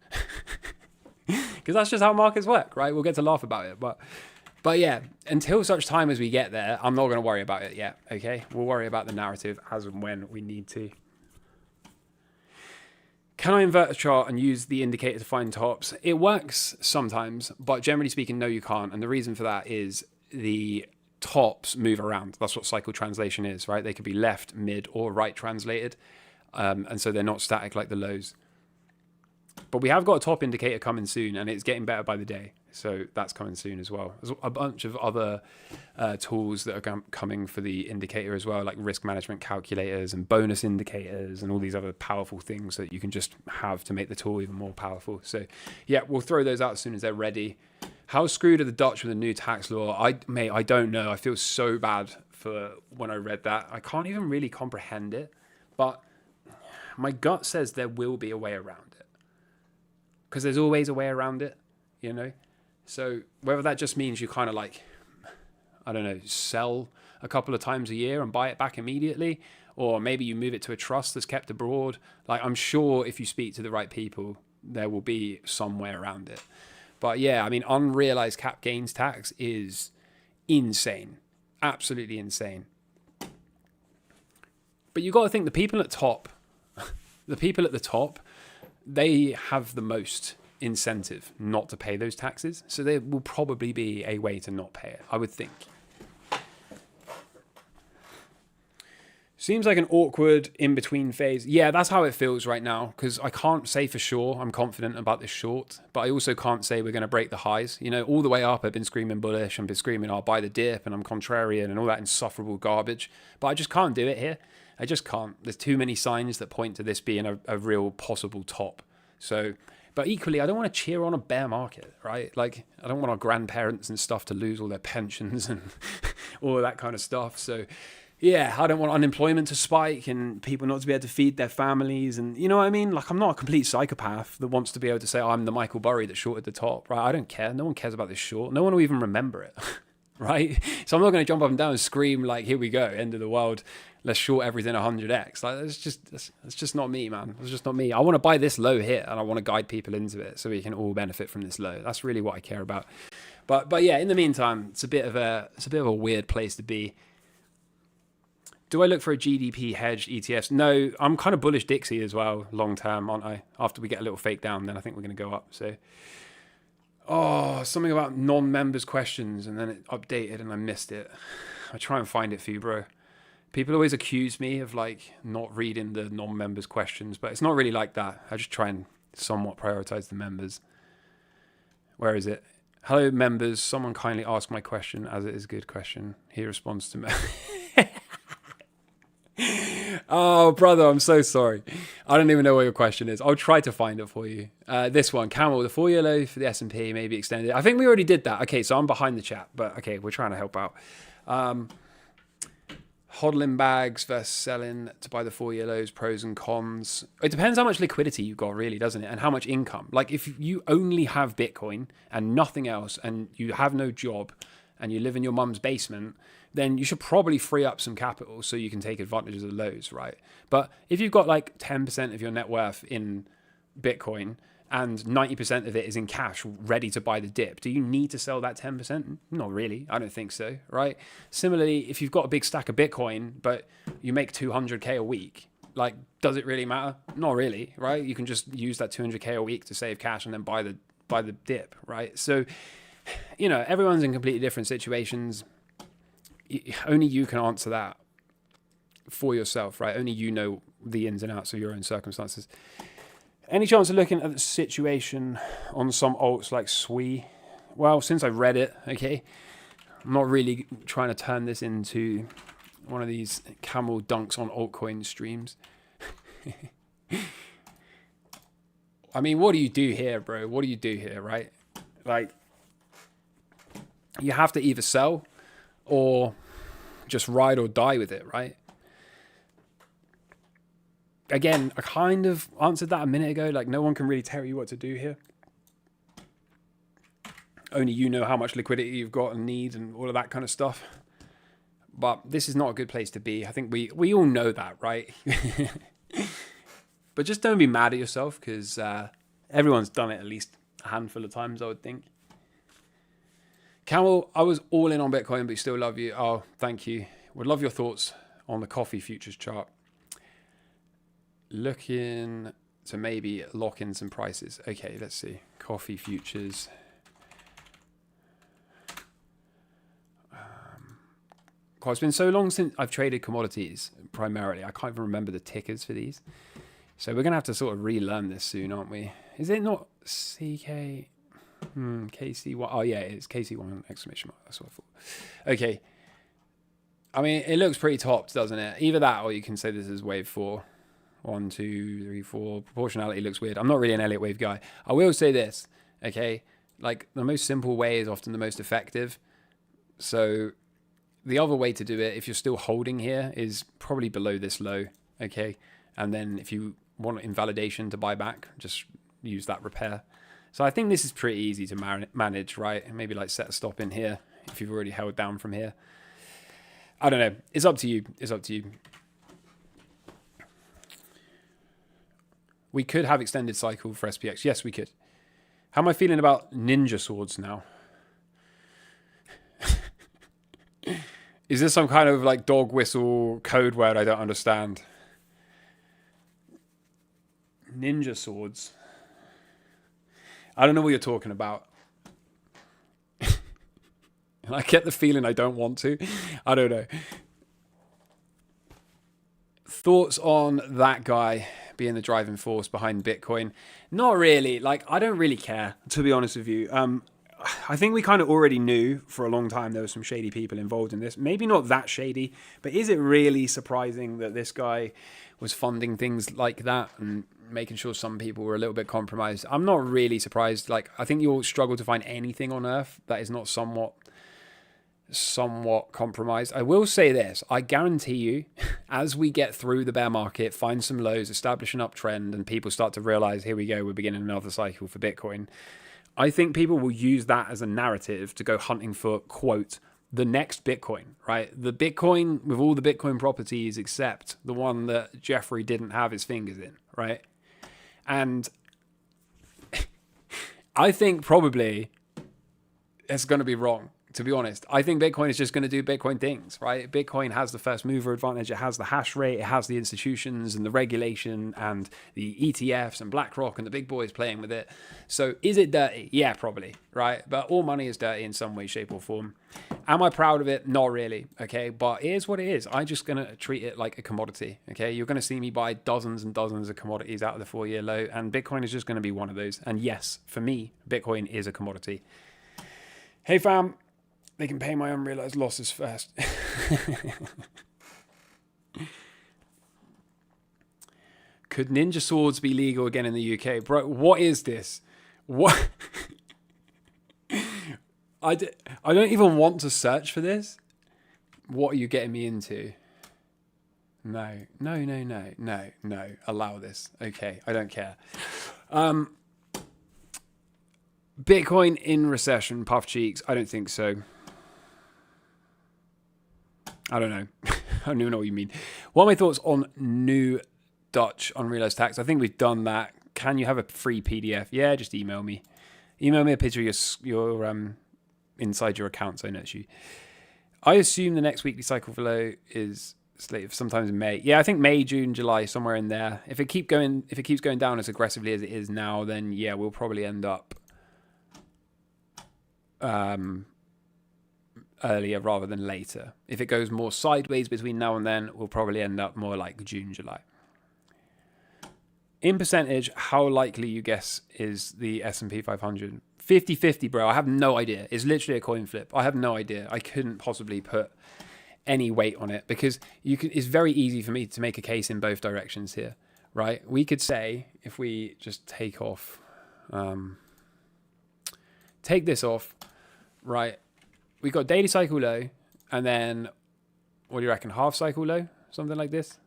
Speaker 2: Because that's just how markets work, right? We'll get to laugh about it, But yeah, until such time as we get there, I'm not going to worry about it yet, okay? We'll worry about the narrative as and when we need to. Can I invert a chart and use the indicator to find tops? It works sometimes, but generally speaking, no, you can't. And the reason for that is the tops move around. That's what cycle translation is, right? They could be left, mid, or right translated. And so they're not static like the lows. But we have got a top indicator coming soon, and it's getting better by the day. So that's coming soon as well. There's a bunch of other tools that are coming for the indicator as well, like risk management calculators and bonus indicators and all these other powerful things that you can just have to make the tool even more powerful. So yeah, we'll throw those out as soon as they're ready. How screwed are the Dutch with the new tax law? I don't know. I feel so bad for when I read that. I can't even really comprehend it, but my gut says there will be a way around it. Because there's always a way around it, you know? So whether that just means you kind of like, I don't know, sell a couple of times a year and buy it back immediately, or maybe you move it to a trust that's kept abroad. Like, I'm sure if you speak to the right people, there will be some way around it. But yeah, I mean, unrealized cap gains tax is insane. Absolutely insane. But you got to think the people at the top, they have the most incentive not to pay those taxes. So there will probably be a way to not pay it, I would think. Seems like an awkward in-between phase. Yeah, that's how it feels right now, because I can't say for sure I'm confident about this short, but I also can't say we're going to break the highs. You know, all the way up, I've been screaming bullish, I've been screaming I'll buy the dip, and I'm contrarian and all that insufferable garbage. But I just can't do it here. I just can't. There's too many signs that point to this being a real possible top. So, but equally, I don't want to cheer on a bear market, right? Like, I don't want our grandparents and stuff to lose all their pensions and all of that kind of stuff. So, yeah, I don't want unemployment to spike and people not to be able to feed their families. And you know what I mean? Like, I'm not a complete psychopath that wants to be able to say, oh, I'm the Michael Burry that shorted the top, right? I don't care. No one cares about this short. No one will even remember it, right? So I'm not going to jump up and down and scream like, here we go, end of the world. Let's short everything 100x. Like, that's just not me, man. It's just not me. I want to buy this low here and I want to guide people into it so we can all benefit from this low. That's really what I care about. But yeah, in the meantime, it's a bit of a weird place to be. Do I look for a GDP hedged ETFs? No, I'm kind of bullish Dixie as well, long term, aren't I? After we get a little fake down, then I think we're going to go up. So, something about non-members questions, and then it updated and I missed it. I try and find it for you, bro. People always accuse me of like not reading the non-members questions, but it's not really like that. I just try and somewhat prioritize the members. Where is it? Hello, members. Someone kindly ask my question as it is a good question. He responds to me. Oh, brother, I'm so sorry. I don't even know what your question is. I'll try to find it for you. This one, Camel, the 4-year low for the S&P may be extended. I think we already did that. Okay, so I'm behind the chat, but okay, we're trying to help out. Hodling bags versus selling to buy the 4-year lows, pros and cons. It depends how much liquidity you've got, really, doesn't it? And how much income. Like, if you only have Bitcoin and nothing else, and you have no job, and you live in your mum's basement, then you should probably free up some capital so you can take advantage of the lows, right? But if you've got like 10% of your net worth in Bitcoin and 90% of it is in cash ready to buy the dip, do you need to sell that 10%? Not really. I don't think so, right? Similarly, if you've got a big stack of Bitcoin, but you make 200K a week, like, does it really matter? Not really, right? You can just use that 200K a week to save cash and then buy the dip, right? So, you know, everyone's in completely different situations. Only you can answer that for yourself, right? Only you know the ins and outs of your own circumstances. Any chance of looking at the situation on some alts like SWE? Well, since I read it, okay, I'm not really trying to turn this into one of these camel dunks on altcoin streams. I mean, what do you do here, bro? What do you do here, right? Like, you have to either sell or just ride or die with it, right? Again, I kind of answered that a minute ago. Like, no one can really tell you what to do here. Only you know how much liquidity you've got and need and all of that kind of stuff. But this is not a good place to be. I think we all know that, right? But just don't be mad at yourself, because everyone's done it at least a handful of times, I would think. Camel, I was all in on Bitcoin, but still love you. Oh, thank you. Would love your thoughts on the coffee futures chart. Looking to maybe lock in some prices. Okay, let's see. Coffee futures. God, it's been so long since I've traded commodities primarily. I can't even remember the tickers for these. So we're going to have to sort of relearn this soon, aren't we? Is it not CK... KC1. Oh yeah, it's KC1 exclamation mark. That's what I thought. Okay. I mean, it looks pretty topped, doesn't it? Either that, or you can say this is wave 4. 1, 2, 3, 4. Proportionality looks weird. I'm not really an Elliott wave guy. I will say this, okay? Like, the most simple way is often the most effective. So the other way to do it, if you're still holding here, is probably below this low, okay? And then if you want invalidation to buy back, just use that repair. So I think this is pretty easy to manage, right? Maybe like set a stop in here if you've already held down from here. I don't know. It's up to you. It's up to you. We could have extended cycle for SPX. Yes, we could. How am I feeling about ninja swords now? Is this some kind of like dog whistle code word I don't understand? Ninja swords. I don't know what you're talking about. I get the feeling I don't want to. I don't know. Thoughts on that guy being the driving force behind Bitcoin? Not really. Like, I don't really care, to be honest with you. I think we kind of already knew for a long time there were some shady people involved in this. Maybe not that shady, but is it really surprising that this guy was funding things like that and making sure some people were a little bit compromised? I'm not really surprised. Like, I think you'll struggle to find anything on earth that is not somewhat compromised. I will say this, I guarantee you, as we get through the bear market, find some lows, establish an uptrend, and people start to realize, here we go, we're beginning another cycle for Bitcoin, I think people will use that as a narrative to go hunting for, quote, the next Bitcoin, right? The Bitcoin with all the Bitcoin properties except the one that Jeffrey didn't have his fingers in, right? And I think probably it's going to be wrong, to be honest. I think Bitcoin is just going to do Bitcoin things, right? Bitcoin has the first mover advantage. It has the hash rate. It has the institutions and the regulation and the ETFs and BlackRock and the big boys playing with it. So is it dirty? Yeah, probably, right? But all money is dirty in some way, shape or form. Am I proud of it? Not really, okay? But it is what it is. I'm just going to treat it like a commodity, okay? You're going to see me buy dozens and dozens of commodities out of the 4-year low, and Bitcoin is just going to be one of those. And yes, for me, Bitcoin is a commodity. Hey, fam. They can pay my unrealized losses first. Could ninja swords be legal again in the UK? Bro, what is this? What? I don't even want to search for this. What are you getting me into? No. Allow this. Okay, I don't care. Bitcoin in recession, puff cheeks. I don't think so. I don't know. I don't even know what you mean. What are my thoughts on new Dutch unrealized tax? I think we've done that. Can you have a free PDF? Yeah, just email me. Email me a picture of your inside your account so I know it's you. I assume the next weekly cycle below is slated for sometimes in May. Yeah, I think May, June, July, somewhere in there. If it keeps going down as aggressively as it is now, then yeah, we'll probably end up earlier rather than later. If it goes more sideways between now and then, we'll probably end up more like June, July. In percentage, how likely you guess is the S&P 500? 50-50, bro. I have no idea. It's literally a coin flip. I have no idea. I couldn't possibly put any weight on it because it's very easy for me to make a case in both directions here, right? We could say, if we just take this off, right? We got daily cycle low, and then what do you reckon? Half cycle low, something like this.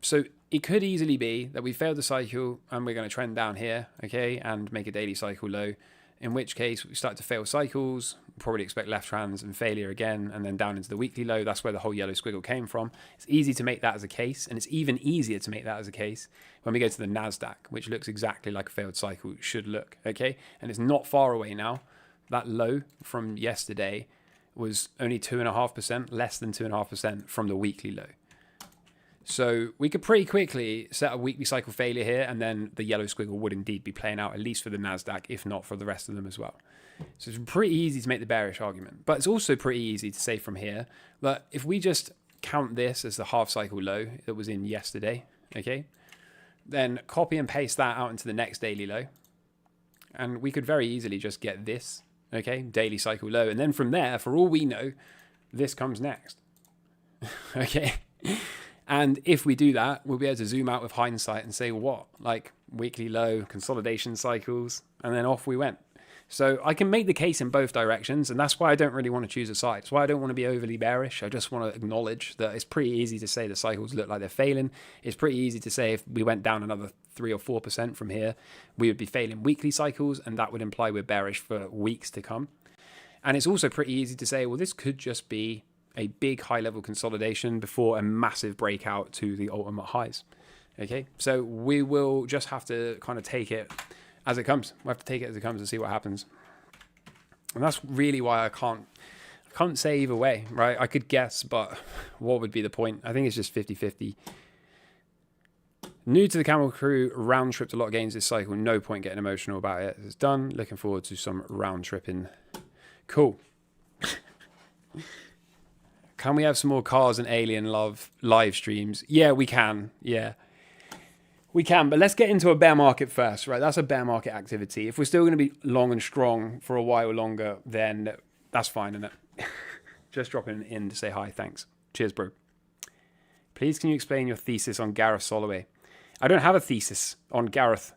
Speaker 2: So it could easily be that we failed the cycle and we're going to trend down here, okay, and make a daily cycle low. In which case we start to fail cycles, probably expect left trans and failure again, and then down into the weekly low. That's where the whole yellow squiggle came from. It's easy to make that as a case, and it's even easier to make that as a case when we go to the NASDAQ, which looks exactly like a failed cycle should look, okay? And it's not far away now. That low from yesterday was only 2.5%, less than 2.5% from the weekly low. So we could pretty quickly set a weekly cycle failure here, and then the yellow squiggle would indeed be playing out, at least for the NASDAQ, if not for the rest of them as well. So it's pretty easy to make the bearish argument. But it's also pretty easy to say from here that if we just count this as the half cycle low that was in yesterday, okay, then copy and paste that out into the next daily low. And we could very easily just get this, okay, daily cycle low. And then from there, for all we know, this comes next, okay? And if we do that, we'll be able to zoom out with hindsight and say, what? Like weekly low, consolidation cycles, and then off we went. So I can make the case in both directions, and that's why I don't really want to choose a side. It's why I don't want to be overly bearish. I just want to acknowledge that it's pretty easy to say the cycles look like they're failing. It's pretty easy to say if we went down another 3 or 4% from here, we would be failing weekly cycles, and that would imply we're bearish for weeks to come. And it's also pretty easy to say, well, this could just be a big high-level consolidation before a massive breakout to the ultimate highs. Okay, so we will just have to kind of take it as it comes. We have to take it as it comes and see what happens. And that's really why I can't say either way, right? I could guess, but what would be the point? I think it's just 50-50. New to the Camel Crew, round tripped a lot of gains this cycle. No point getting emotional about it. It's done. Looking forward to some round tripping. Cool. Can we have some more cars and alien love live streams? Yeah, we can. Yeah, we can. But let's get into a bear market first, right? That's a bear market activity. If we're still going to be long and strong for a while longer, then that's fine, isn't it? Just dropping in to say hi. Thanks. Cheers, bro. Please, can you explain your thesis on Gareth Soloway? I don't have a thesis on Gareth.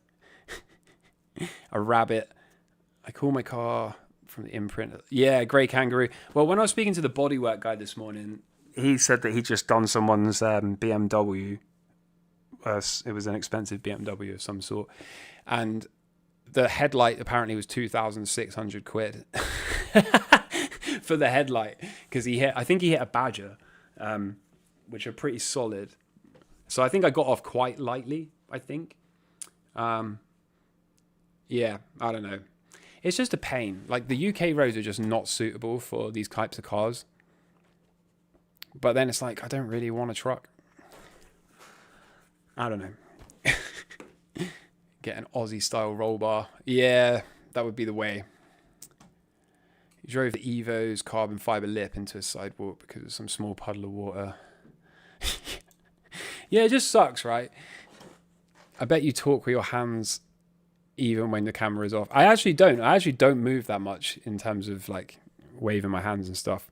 Speaker 2: A rabbit. I call my car from the imprint. Yeah, grey kangaroo. Well, when I was speaking to the bodywork guy this morning, he said that he'd just done someone's BMW. It was an expensive BMW of some sort. And the headlight apparently was 2,600 quid for the headlight. Because I think he hit a Badger, which are pretty solid. So I think I got off quite lightly, I think. Yeah, I don't know. It's just a pain. Like, the UK roads are just not suitable for these types of cars. But then it's like, I don't really want a truck. I don't know. Get an Aussie-style roll bar. Yeah, that would be the way. He drove the Evo's carbon fibre lip into a sidewalk because of some small puddle of water. Yeah, it just sucks, right? I bet you talk with your hands even when the camera is off. I actually don't move that much in terms of like waving my hands and stuff.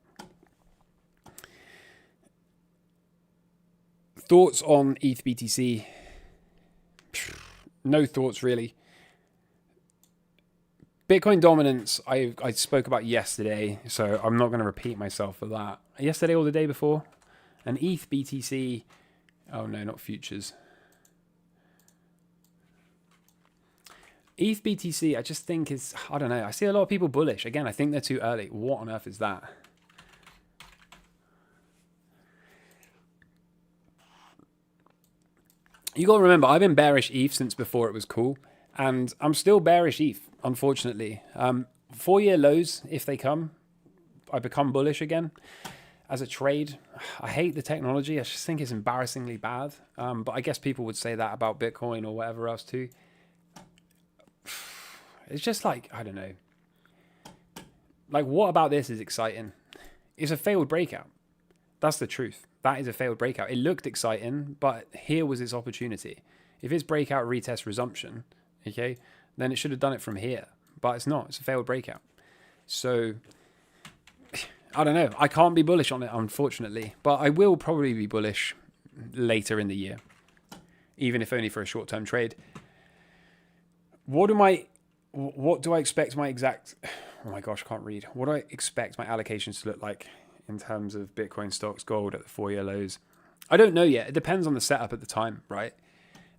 Speaker 2: Thoughts on ETH BTC? No thoughts really. Bitcoin dominance, I spoke about yesterday, so I'm not going to repeat myself for that. Yesterday or the day before. And ETH BTC, oh no, not futures. ETH BTC, I just think is, I don't know. I see a lot of people bullish. Again, I think they're too early. What on earth is that? You got to remember, I've been bearish ETH since before it was cool. And I'm still bearish ETH, unfortunately. 4-year lows, if they come, I become bullish again. As a trade, I hate the technology. I just think it's embarrassingly bad. But I guess people would say that about Bitcoin or whatever else too. It's just like, I don't know. Like, what about this is exciting? It's a failed breakout. That's the truth. That is a failed breakout. It looked exciting, but here was its opportunity. If it's breakout, retest, resumption, okay, then it should have done it from here. But it's not. It's a failed breakout. So, I don't know. I can't be bullish on it, unfortunately. But I will probably be bullish later in the year, even if only for a short-term trade. What do I expect my exact... Oh my gosh, I can't read. What do I expect my allocations to look like in terms of Bitcoin stocks, gold at the 4-year lows? I don't know yet. It depends on the setup at the time, right?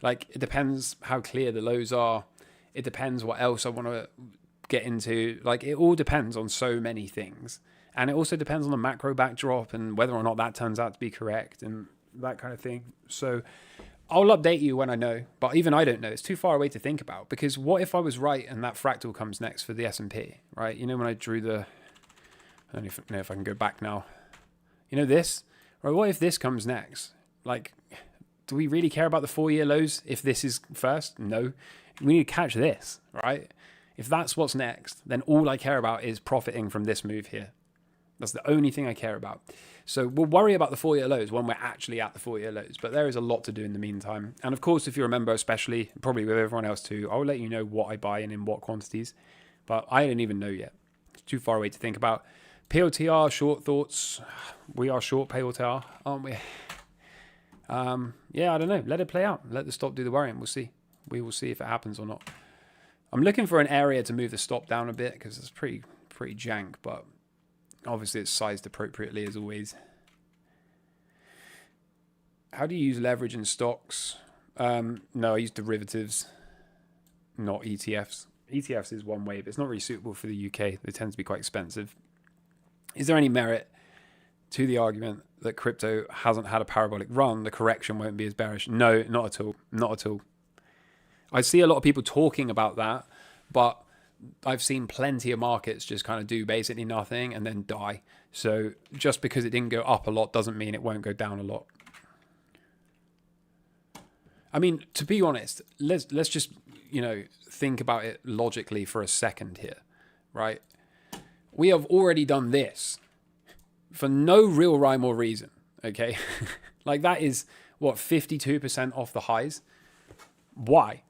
Speaker 2: Like, it depends how clear the lows are. It depends what else I want to get into. Like, it all depends on so many things. And it also depends on the macro backdrop and whether or not that turns out to be correct and that kind of thing. So I'll update you when I know. But even I don't know. It's too far away to think about. Because what if I was right and that fractal comes next for the S&P, right? You know, when I drew the... I don't know if I can go back now. You know this? Right, what if this comes next? Like, do we really care about the 4-year lows if this is first? No. We need to catch this, right? If that's what's next, then all I care about is profiting from this move here. That's the only thing I care about. So we'll worry about the 4-year lows when we're actually at the 4-year lows. But there is a lot to do in the meantime. And of course, if you remember, especially, probably with everyone else too, I'll let you know what I buy and in what quantities. But I don't even know yet. It's too far away to think about. POTR, short thoughts. We are short POTR, aren't we? Yeah, I don't know. Let it play out. Let the stop do the worrying. We'll see. We will see if it happens or not. I'm looking for an area to move the stop down a bit because it's pretty jank, but obviously it's sized appropriately as always. How do you use leverage in stocks? No, I use derivatives, not ETFs. ETFs is one way, but it's not really suitable for the UK. They tend to be quite expensive. Is there any merit to the argument that crypto hasn't had a parabolic run? The correction won't be as bearish. No, not at all. Not at all. I see a lot of people talking about that, but I've seen plenty of markets just kind of do basically nothing and then die. So just because it didn't go up a lot doesn't mean it won't go down a lot. I mean, to be honest, let's just, think about it logically for a second here, right? We have already done this for no real rhyme or reason, okay? Like that is, 52% off the highs? Why?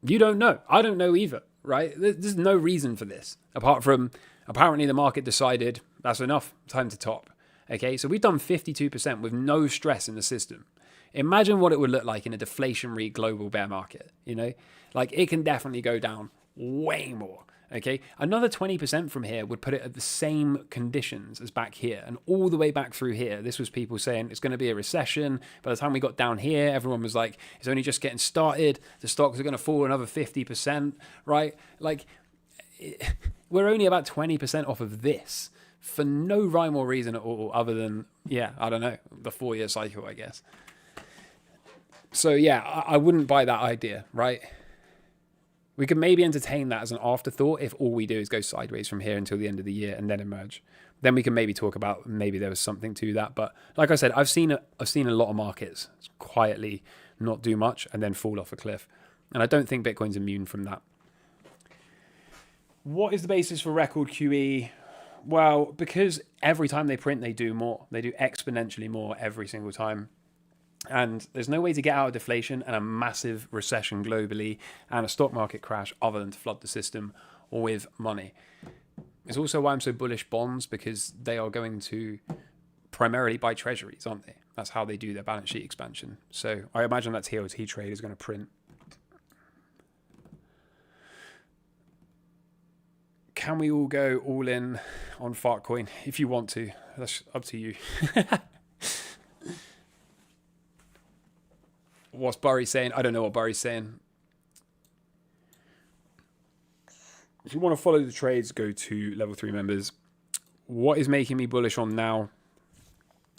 Speaker 2: You don't know. I don't know either, right? There's no reason for this, apart from apparently the market decided that's enough, time to top, okay? So we've done 52% with no stress in the system. Imagine what it would look like in a deflationary global bear market, Like it can definitely go down way more. Okay, another 20% from here would put it at the same conditions as back here. And all the way back through here, this was people saying it's going to be a recession. By the time we got down here, everyone was like, it's only just getting started. The stocks are going to fall another 50%, right? Like, we're only about 20% off of this for no rhyme or reason at all, other than, I don't know, the 4-year cycle, I guess. So, I wouldn't buy that idea, right? We could maybe entertain that as an afterthought if all we do is go sideways from here until the end of the year and then emerge. Then we can maybe talk about maybe there was something to that. But like I said, I've seen a lot of markets quietly not do much and then fall off a cliff. And I don't think Bitcoin's immune from that. What is the basis for record QE? Well, because every time they print, they do more. They do exponentially more every single time. And there's no way to get out of deflation and a massive recession globally and a stock market crash other than to flood the system with money. It's also why I'm so bullish bonds, because they are going to primarily buy treasuries, aren't they? That's how they do their balance sheet expansion. So I imagine that TLT trade is going to print. Can we all go all in on Fartcoin? If you want to, that's up to you. What's Barry saying? I don't know what Barry's saying. If you want to follow the trades, go to level 3 members. What is making me bullish on now?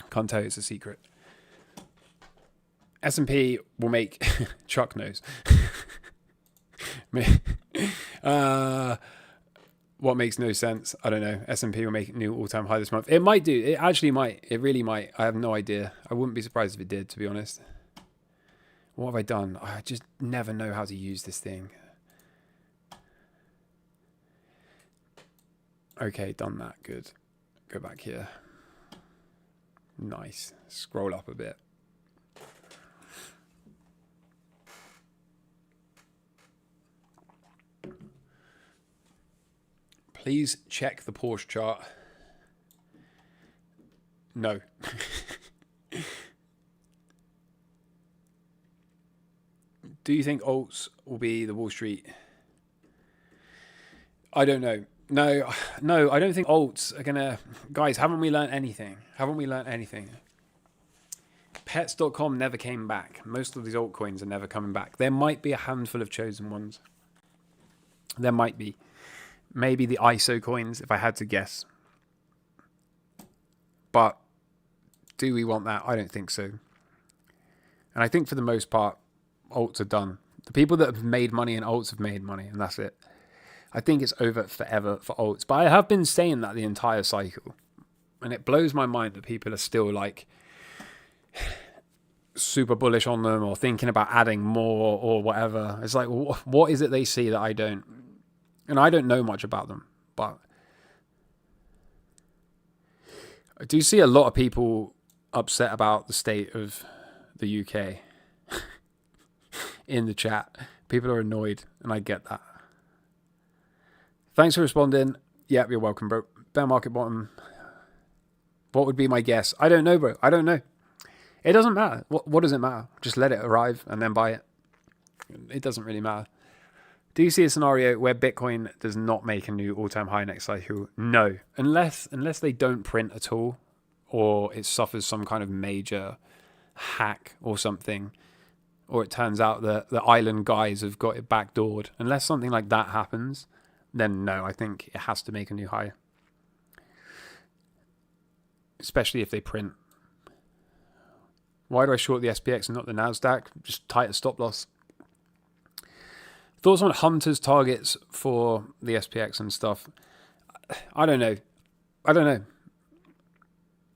Speaker 2: Can't tell you, it's a secret. S&P will make... Chuck knows. What makes no sense? I don't know. S&P will make a new all-time high this month. It might do. It actually might. It really might. I have no idea. I wouldn't be surprised if it did, to be honest. What have I done? I just never know how to use this thing. Okay, done that. Good. Go back here. Nice. Scroll up a bit. Please check the Porsche chart. No. Do you think alts will be the Wall Street? I don't know. No, I don't think alts are going to... Guys, haven't we learned anything? Haven't we learned anything? Pets.com never came back. Most of these altcoins are never coming back. There might be a handful of chosen ones. There might be. Maybe the ISO coins, if I had to guess. But do we want that? I don't think so. And I think for the most part, alts are done. The people that have made money in alts have made money, and that's it. I think it's over forever for alts. But I have been saying that the entire cycle. And it blows my mind that people are still like super bullish on them or thinking about adding more or whatever. It's like, what is it they see that I don't? And I don't know much about them, but I do see a lot of people upset about the state of the UK in the chat. People are annoyed, and I get that. Thanks for responding. Yeah, you're welcome, bro. Bear market bottom. What would be my guess? I don't know, bro. I don't know. It doesn't matter. What does it matter? Just let it arrive and then buy it. It doesn't really matter. Do you see a scenario where Bitcoin does not make a new all-time high next cycle? No. Unless they don't print at all, or it suffers some kind of major hack or something, or it turns out that the island guys have got it backdoored. Unless something like that happens, then no, I think it has to make a new high. Especially if they print. Why do I short the SPX and not the NASDAQ? Just tighter stop loss. Thoughts on hunters' targets for the SPX and stuff? I don't know.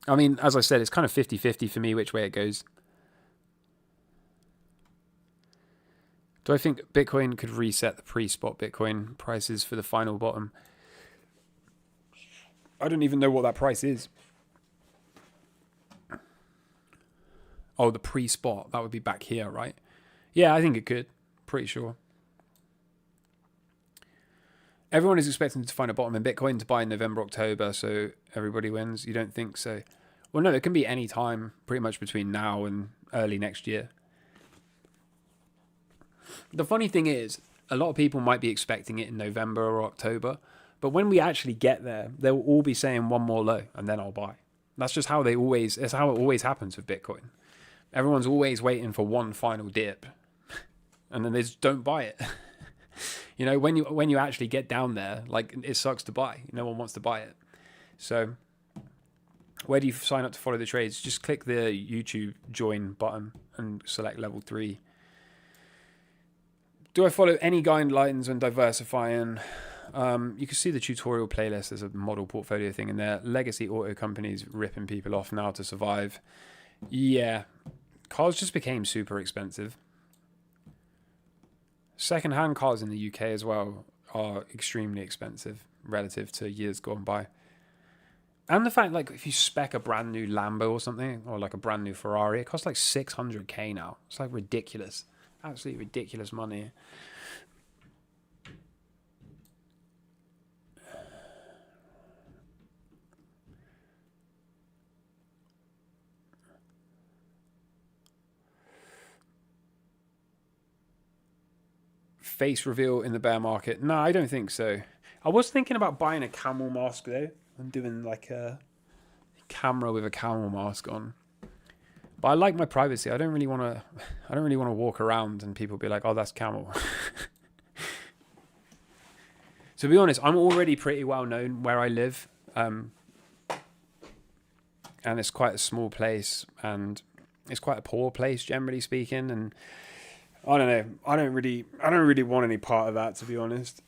Speaker 2: I mean, as I said, it's kind of 50-50 for me which way it goes. Do I think Bitcoin could reset the pre-spot Bitcoin prices for the final bottom? I don't even know what that price is. Oh, the pre-spot. That would be back here, right? Yeah, I think it could. Pretty sure. Everyone is expecting to find a bottom in Bitcoin to buy in November, October, so everybody wins. You don't think so? Well, no, it can be any time, pretty much between now and early next year. The funny thing is, a lot of people might be expecting it in November or October, but when we actually get there, they will all be saying one more low, and then I'll buy. That's just how it's how it always happens with Bitcoin. Everyone's always waiting for one final dip, and then they just don't buy it. You know, when you actually get down there, like, it sucks to buy. No one wants to buy it. So where do you sign up to follow the trades? Just click the YouTube join button and select level 3. Do I follow any guidelines when diversifying? You can see the tutorial playlist. There's a model portfolio thing in there. Legacy auto companies ripping people off now to survive. Yeah, cars just became super expensive. Second-hand cars in the UK as well are extremely expensive relative to years gone by. And the fact, like, if you spec a brand new Lambo or something, or like a brand new Ferrari, it costs like 600k now. It's like ridiculous. Absolutely ridiculous money. face reveal in the bear market? No, I don't think so. I was thinking about buying a camel mask though, and doing like a camera with a camel mask on. But I like my privacy. I don't really want to walk around and people be like, "Oh, that's Camel." To be honest, I'm already pretty well known where I live, and it's quite a small place, and it's quite a poor place, generally speaking. And I don't know. I don't really want any part of that, to be honest.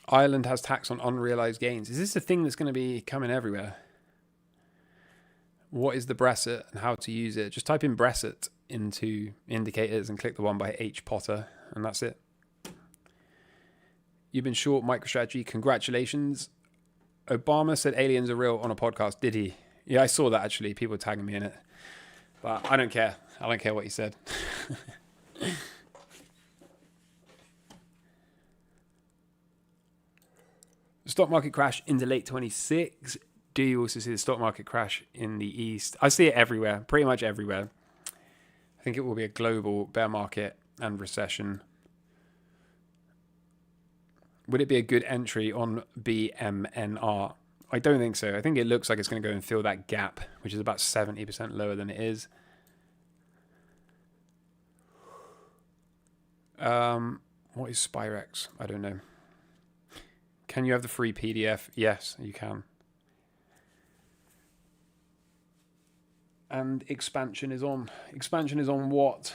Speaker 2: Ireland has tax on unrealized gains. Is this a thing that's going to be coming everywhere? What is the Brexit and how to use it? Just type in Brexit into indicators and click the one by H. Potter, and that's it. You've been short MicroStrategy. Congratulations. Obama said aliens are real on a podcast. Did he? Yeah, I saw that actually. People tagging me in it. But I don't care. I don't care what he said. The stock market crash into late 26. Do you also see the stock market crash in the East? I see it everywhere, pretty much everywhere. I think it will be a global bear market and recession. Would it be a good entry on BMNR? I don't think so. I think it looks like it's going to go and fill that gap, which is about 70% lower than it is. What is Spirex? I don't know. Can you have the free PDF? Yes, you can. And expansion is on. Expansion is on what?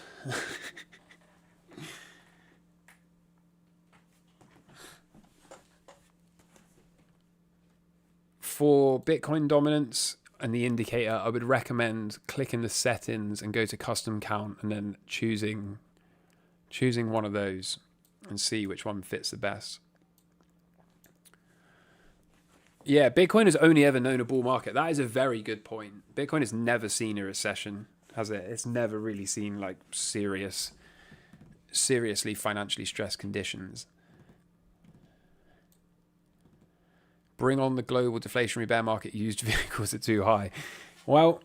Speaker 2: For Bitcoin dominance and the indicator, I would recommend clicking the settings and go to custom count and then choosing one of those and see which one fits the best. Yeah, Bitcoin has only ever known a bull market. That is a very good point. Bitcoin has never seen a recession, has it? It's never really seen like seriously financially stressed conditions. Bring on the global deflationary bear market. Used vehicles are too high. Well,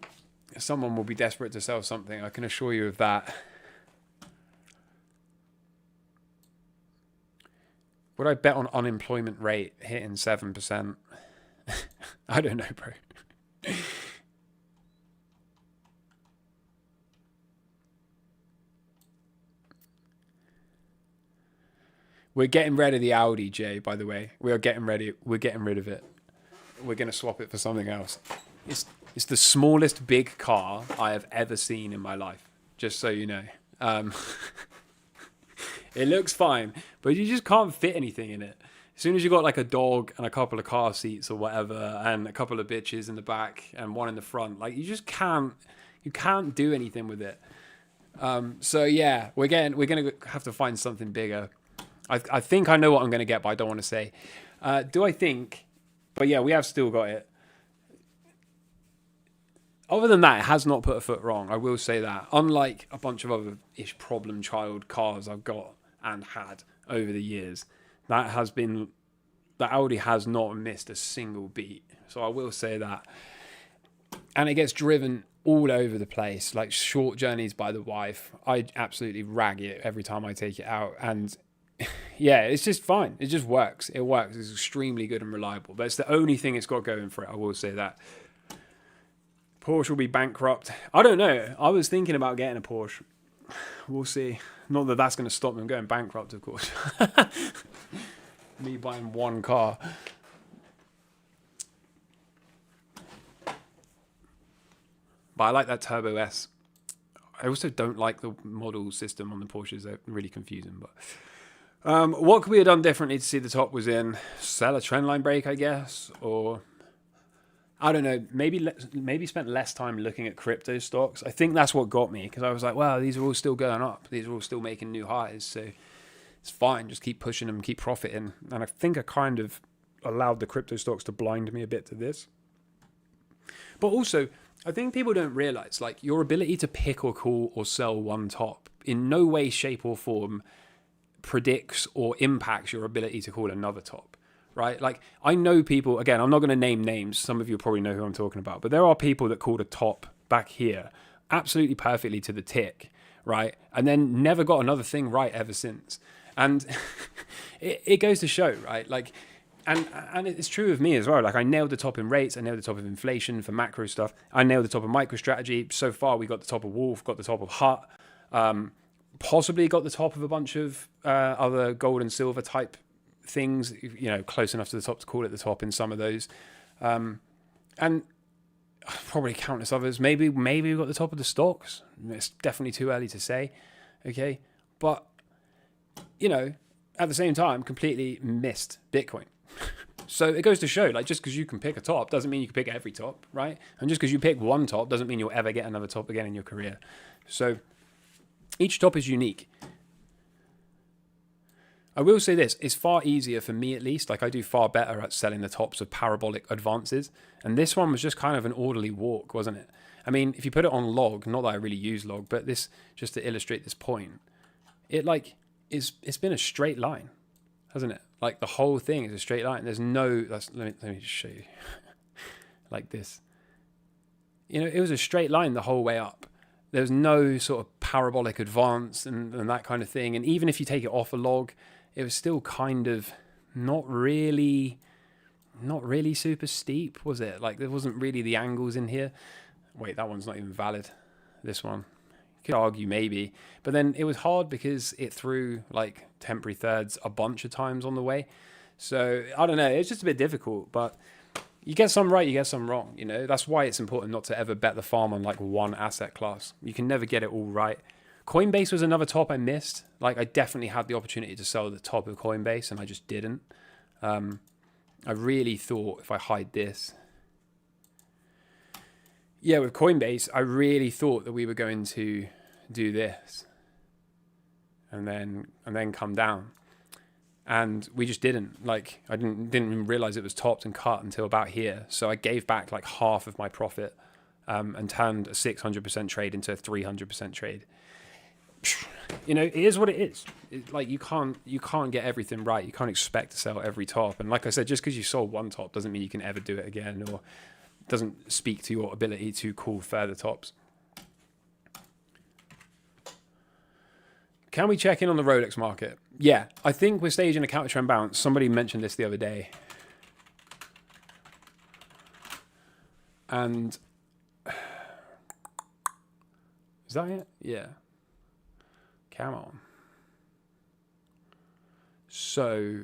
Speaker 2: someone will be desperate to sell something. I can assure you of that. Would I bet on unemployment rate hitting 7%? I don't know, bro. We're getting rid of the Audi, Jay, by the way. We're getting rid of it. We're going to swap it for something else. It's the smallest big car I have ever seen in my life, just so you know. It looks fine, but you just can't fit anything in it. As soon as you got like a dog and a couple of car seats or whatever, and a couple of bitches in the back and one in the front, like you just can't do anything with it. So yeah, we're gonna have to find something bigger. I think I know what I'm gonna get, but I don't want to say. Do I think? But yeah, we have still got it. Other than that, it has not put a foot wrong. I will say that. Unlike a bunch of other ish problem child cars I've got and had over the years, that Audi has not missed a single beat. So I will say that. And it gets driven all over the place, like short journeys by the wife. I absolutely rag it every time I take it out. And yeah, it's just fine. It just works. It works. It's extremely good and reliable. But it's the only thing it's got going for it. I will say that. Porsche will be bankrupt. I don't know. I was thinking about getting a Porsche. We'll see. Not that that's going to stop them going bankrupt, of course. Me buying one car. But I like that Turbo S. I also don't like the model system on the Porsches. They're really confusing. But what could we have done differently to see the top was in? Sell a trendline break, I guess, or I don't know. Maybe spent less time looking at crypto stocks. I think that's what got me, because I was like, wow, these are all still going up. These are all still making new highs. So it's fine. Just keep pushing them, keep profiting. And I think I kind of allowed the crypto stocks to blind me a bit to this. But also, I think people don't realize, like, your ability to pick or call or sell one top in no way, shape or form predicts or impacts your ability to call another top, right? Like, I know people, again, I'm not going to name names. Some of you probably know who I'm talking about, but there are people that called a top back here absolutely perfectly to the tick, right? And then never got another thing right ever since. And it goes to show, right? Like, and it's true of me as well. Like, I nailed the top in rates, I nailed the top of inflation for macro stuff, I nailed the top of MicroStrategy. So far, we got the top of Wolf, got the top of Hut, possibly got the top of a bunch of other gold and silver type things, you know, close enough to the top to call it the top in some of those. And probably countless others. Maybe we got the top of the stocks. It's definitely too early to say. Okay. But, you know, at the same time, completely missed Bitcoin. So it goes to show, like, just because you can pick a top doesn't mean you can pick every top, right? And just because you pick one top doesn't mean you'll ever get another top again in your career. So each top is unique. I will say this, it's far easier for me at least, like I do far better at selling the tops of parabolic advances. And this one was just kind of an orderly walk, wasn't it? I mean, if you put it on log, not that I really use log, but this, just to illustrate this point, it like, it's been a straight line, hasn't it? Like the whole thing is a straight line. There's no, let me just show you like this. You know, it was a straight line the whole way up. There's no sort of parabolic advance and that kind of thing. And even if you take it off a log, it was still kind of not really super steep, was it? Like there wasn't really the angles in here. Wait, that one's not even valid. This one. You could argue maybe. But then it was hard because it threw like temporary thirds a bunch of times on the way. So I don't know. It's just a bit difficult, but you get some right, you get some wrong. You know, that's why it's important not to ever bet the farm on like one asset class. You can never get it all right. Coinbase was another top I missed. Like I definitely had the opportunity to sell the top of Coinbase and I just didn't. I really thought if I hide this. Yeah, with Coinbase, I really thought that we were going to do this and then come down. And we just didn't. Like I didn't even realize it was topped and cut until about here. So I gave back like half of my profit and turned a 600% trade into a 300% trade. You know, it is what it is. Like you can't get everything right. You can't expect to sell every top. And like I said, just because you sold one top doesn't mean you can ever do it again, or doesn't speak to your ability to call further tops. Can we check in on the Rolex market? Yeah, I think we're staging a counter trend bounce. Somebody mentioned this the other day. And is that it? Yeah. Come on. So,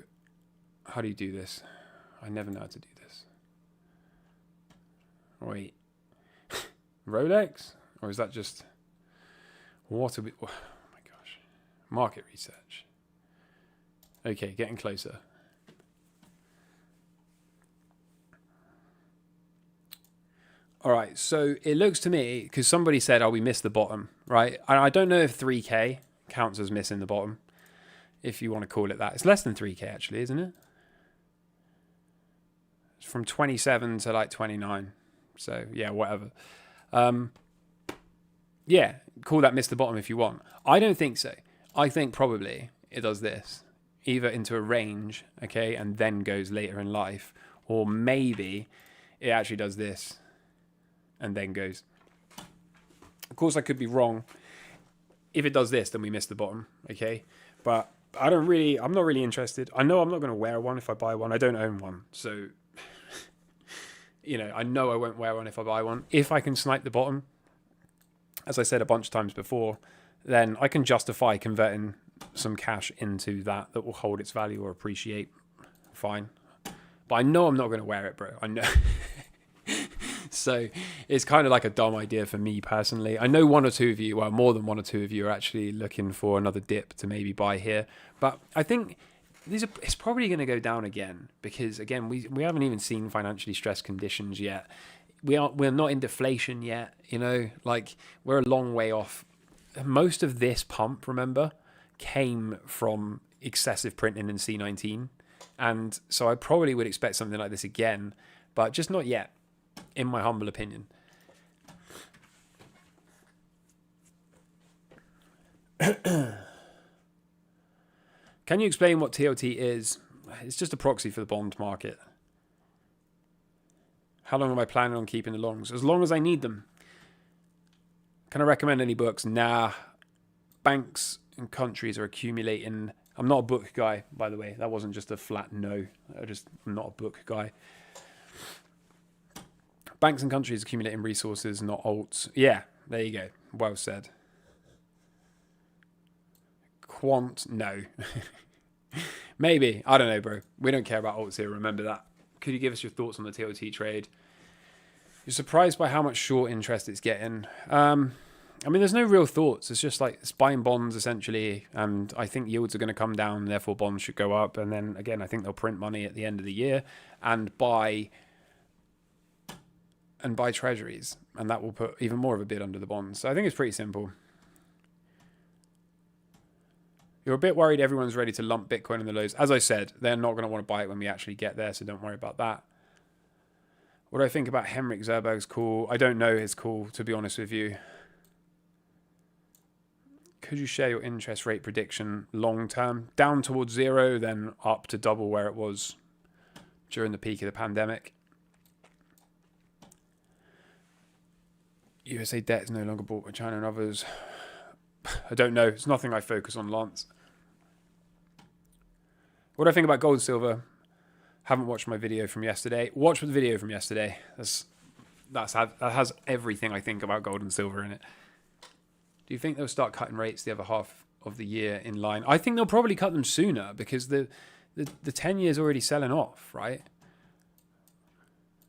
Speaker 2: how do you do this? I never know how to do this. Wait. Rolex? Or is that just... What are we... Oh my gosh. Market research. Okay, getting closer. All right, so it looks to me, because somebody said, oh, we missed the bottom, right? I don't know if 3K counts as missing the bottom, if you want to call it that. It's less than 3K, actually, isn't it? It's from 27 to like 29. So, yeah, whatever. Yeah, call that miss the bottom if you want. I don't think so. I think probably it does this. Either into a range, okay, and then goes later in life. Or maybe it actually does this and then goes. Of course, I could be wrong. If it does this, then we miss the bottom, okay? But I'm not really interested. I know I'm not going to wear one if I buy one. I don't own one. So, you know, I know I won't wear one if I buy one. If I can snipe the bottom, as I said a bunch of times before, then I can justify converting some cash into that will hold its value or appreciate. Fine. But I know I'm not going to wear it, bro. I know. So it's kind of like a dumb idea for me personally. I know one or two of you, well, more than one or two of you are actually looking for another dip to maybe buy here. But I think it's probably going to go down again because, again, we haven't even seen financially stressed conditions yet. We're not in deflation yet, you know, like we're a long way off. Most of this pump, remember, came from excessive printing in C19. And so I probably would expect something like this again, but just not yet. In my humble opinion. Can you explain what TLT is? It's just a proxy for the bond market. How long am I planning on keeping the longs? As long as I need them. Can I recommend any books? Nah. Banks and countries are accumulating. I'm not a book guy, by the way. That wasn't just a flat no. I'm not a book guy. Banks and countries accumulating resources, not alts. Yeah, there you go. Well said. Quant, no. Maybe. I don't know, bro. We don't care about alts here. Remember that. Could you give us your thoughts on the TOT trade? You're surprised by how much short interest it's getting. I mean, there's no real thoughts. It's just like it's buying bonds essentially, and I think yields are going to come down, therefore bonds should go up. And then again, I think they'll print money at the end of the year and buy treasuries, and that will put even more of a bid under the bonds. So I think it's pretty simple. You're a bit worried everyone's ready to lump Bitcoin in the lows. As I said, they're not going to want to buy it when we actually get there, so don't worry about that. What do I think about Henrik Zerberg's call? I don't know his call, to be honest with you. Could you share your interest rate prediction long term? Down towards 0, then up to double where it was during the peak of the pandemic. USA debt is no longer bought by China and others. I don't know. It's nothing I focus on, Lance. What do I think about gold and silver? Haven't watched my video from yesterday. Watch the video from yesterday. That has everything I think about gold and silver in it. Do you think they'll start cutting rates the other half of the year in line? I think they'll probably cut them sooner because the 10 years already selling off, right?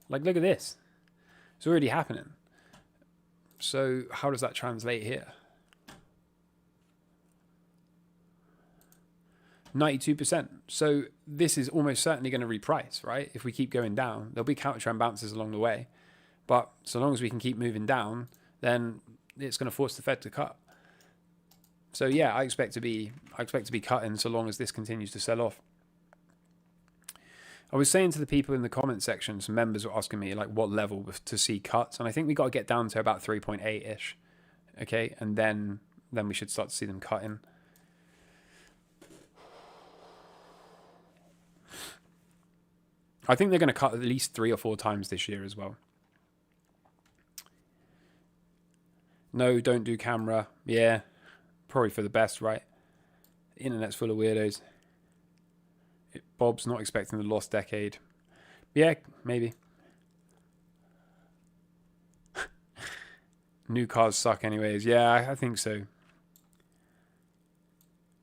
Speaker 2: Like, look at this. It's already happening. So how does that translate here? 92%. So this is almost certainly going to reprice, right? If we keep going down, there'll be counter-trend bounces along the way. But so long as we can keep moving down, then it's going to force the Fed to cut. So yeah, I expect to be cutting so long as this continues to sell off. I was saying to the people in the comment section, some members were asking me like what level to see cuts, and I think we got to get down to about 3.8-ish, okay, and then we should start to see them cutting. I think they're going to cut at least 3 or 4 times this year as well. No, don't do camera. Yeah, probably for the best, right? The internet's full of weirdos. Bob's not expecting the lost decade. Yeah, maybe. New cars suck anyways. Yeah, I think so.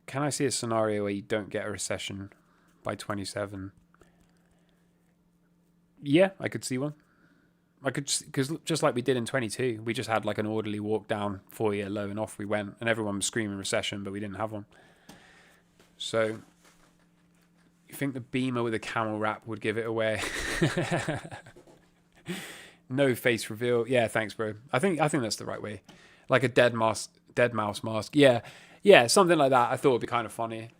Speaker 2: Can I see a scenario where you don't get a recession by 27? Yeah, I could see one. I could, because just like we did in 22, we just had like an orderly walk down 4-year low and off we went, and everyone was screaming recession, but we didn't have one. So you think the Beamer with a camel wrap would give it away? No face reveal. Yeah, thanks, bro. I think that's the right way. Like a dead mouse mask. Yeah, something like that. I thought would be kind of funny.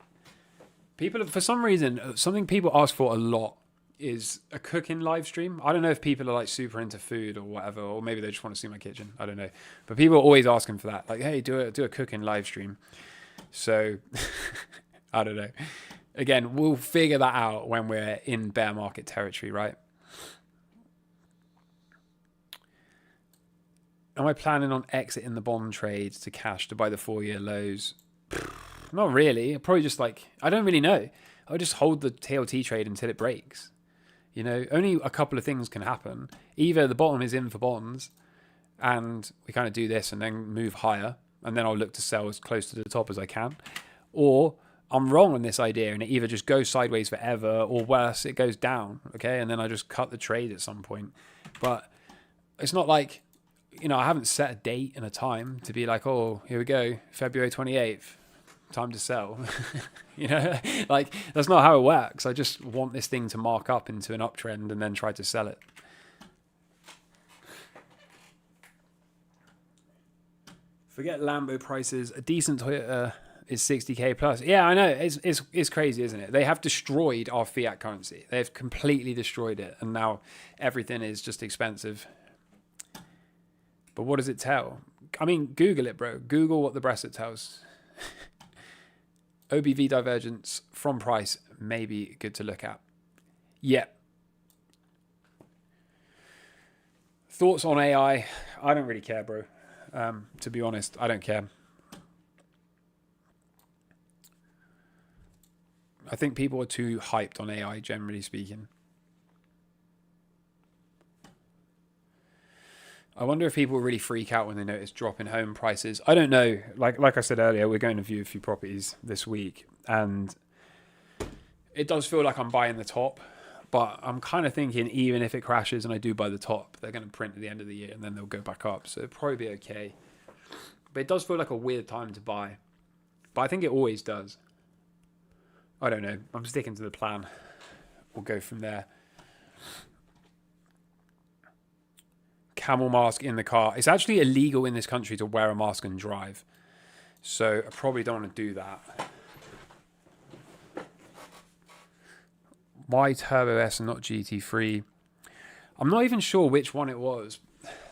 Speaker 2: People, for some reason, something people ask for a lot is a cooking live stream. I don't know if people are like super into food or whatever, or maybe they just want to see my kitchen. I don't know. But people are always asking for that. Like, hey, do a cooking live stream. So I don't know. Again, we'll figure that out when we're in bear market territory, right? Am I planning on exiting the bond trade to cash to buy the 4-year lows? Not really. Probably just like, I don't really know. I'll just hold the TLT trade until it breaks. You know, only a couple of things can happen. Either the bottom is in for bonds and we kind of do this and then move higher, and then I'll look to sell as close to the top as I can. Or I'm wrong on this idea and it either just goes sideways forever, or worse, it goes down, okay? And then I just cut the trade at some point. But it's not like, you know, I haven't set a date and a time to be like, oh, here we go, February 28th. Time to sell. You know, like that's not how it works. I just want this thing to mark up into an uptrend and then try to sell it. Forget Lambo prices. A decent Toyota is 60k plus. Yeah, I know. It's crazy, isn't it? They have destroyed our fiat currency. They've completely destroyed it, and now everything is just expensive. But what does it tell? I mean, Google it, bro. Google what the Brexit tells. OBV divergence from price may be good to look at. Yeah. Thoughts on AI? I don't really care, bro. To be honest, I don't care. I think people are too hyped on AI, generally speaking. I wonder if people really freak out when they notice drop in home prices. I don't know. Like I said earlier, we're going to view a few properties this week, and it does feel like I'm buying the top, but I'm kind of thinking even if it crashes and I do buy the top, they're going to print at the end of the year and then they'll go back up. So it'll probably be okay. But it does feel like a weird time to buy. But I think it always does. I don't know. I'm sticking to the plan. We'll go from there. Camel mask in the car. It's actually illegal in this country to wear a mask and drive. So I probably don't want to do that. Why Turbo S and not GT3? I'm not even sure which one it was.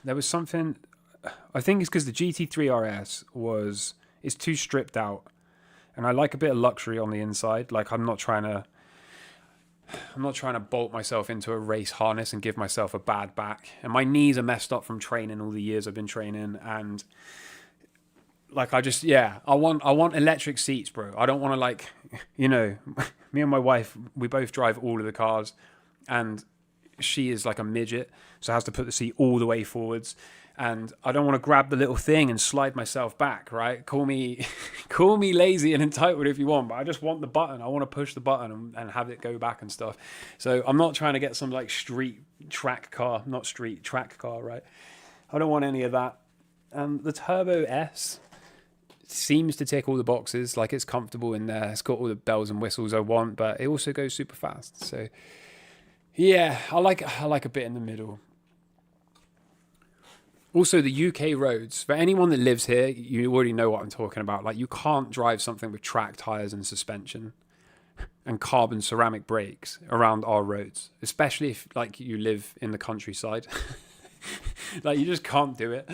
Speaker 2: There was something... I think it's because the GT3 RS is too stripped out. And I like a bit of luxury on the inside. Like, I'm not trying to bolt myself into a race harness and give myself a bad back. And my knees are messed up from training all the years I've been training. And like, I want electric seats, bro. I don't want to, like, you know, me and my wife, we both drive all of the cars, and she is like a midget, so has to put the seat all the way forwards. And I don't want to grab the little thing and slide myself back, right? Call me lazy and entitled if you want, but I just want the button. I want to push the button and have it go back and stuff. So I'm not trying to get some like track car, right? I don't want any of that. The Turbo S seems to tick all the boxes. Like, it's comfortable in there. It's got all the bells and whistles I want, but it also goes super fast. So yeah, I like a bit in the middle. Also, the UK roads, for anyone that lives here, you already know what I'm talking about. Like, you can't drive something with track tyres and suspension and carbon ceramic brakes around our roads, especially if, like, you live in the countryside. Like, you just can't do it.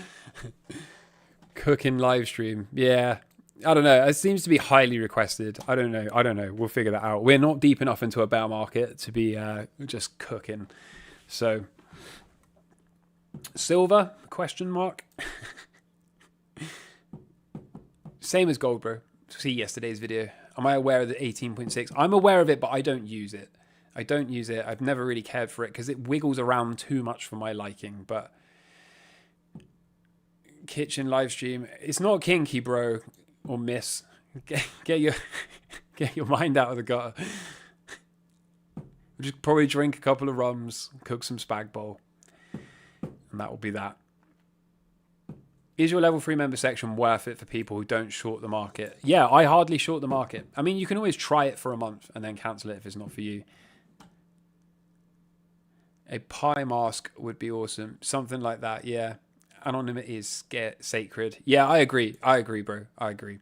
Speaker 2: Cooking live stream. Yeah, I don't know. It seems to be highly requested. I don't know. We'll figure that out. We're not deep enough into a bear market to be just cooking. So... Silver? Question mark. Same as gold, bro. See yesterday's video. Am I aware of the 18.6? I'm aware of it, but I don't use it. I've never really cared for it because it wiggles around too much for my liking. But kitchen live stream, it's not kinky, bro, or miss. Get your mind out of the gutter. Just probably drink a couple of rums, cook some spag bowl. And that will be that. Is your level 3 member section worth it for people who don't short the market? Yeah, I hardly short the market. I mean, you can always try it for a month and then cancel it if it's not for you. A pie mask would be awesome. Something like that, yeah. Anonymity is sacred. Yeah, I agree, bro. I agree.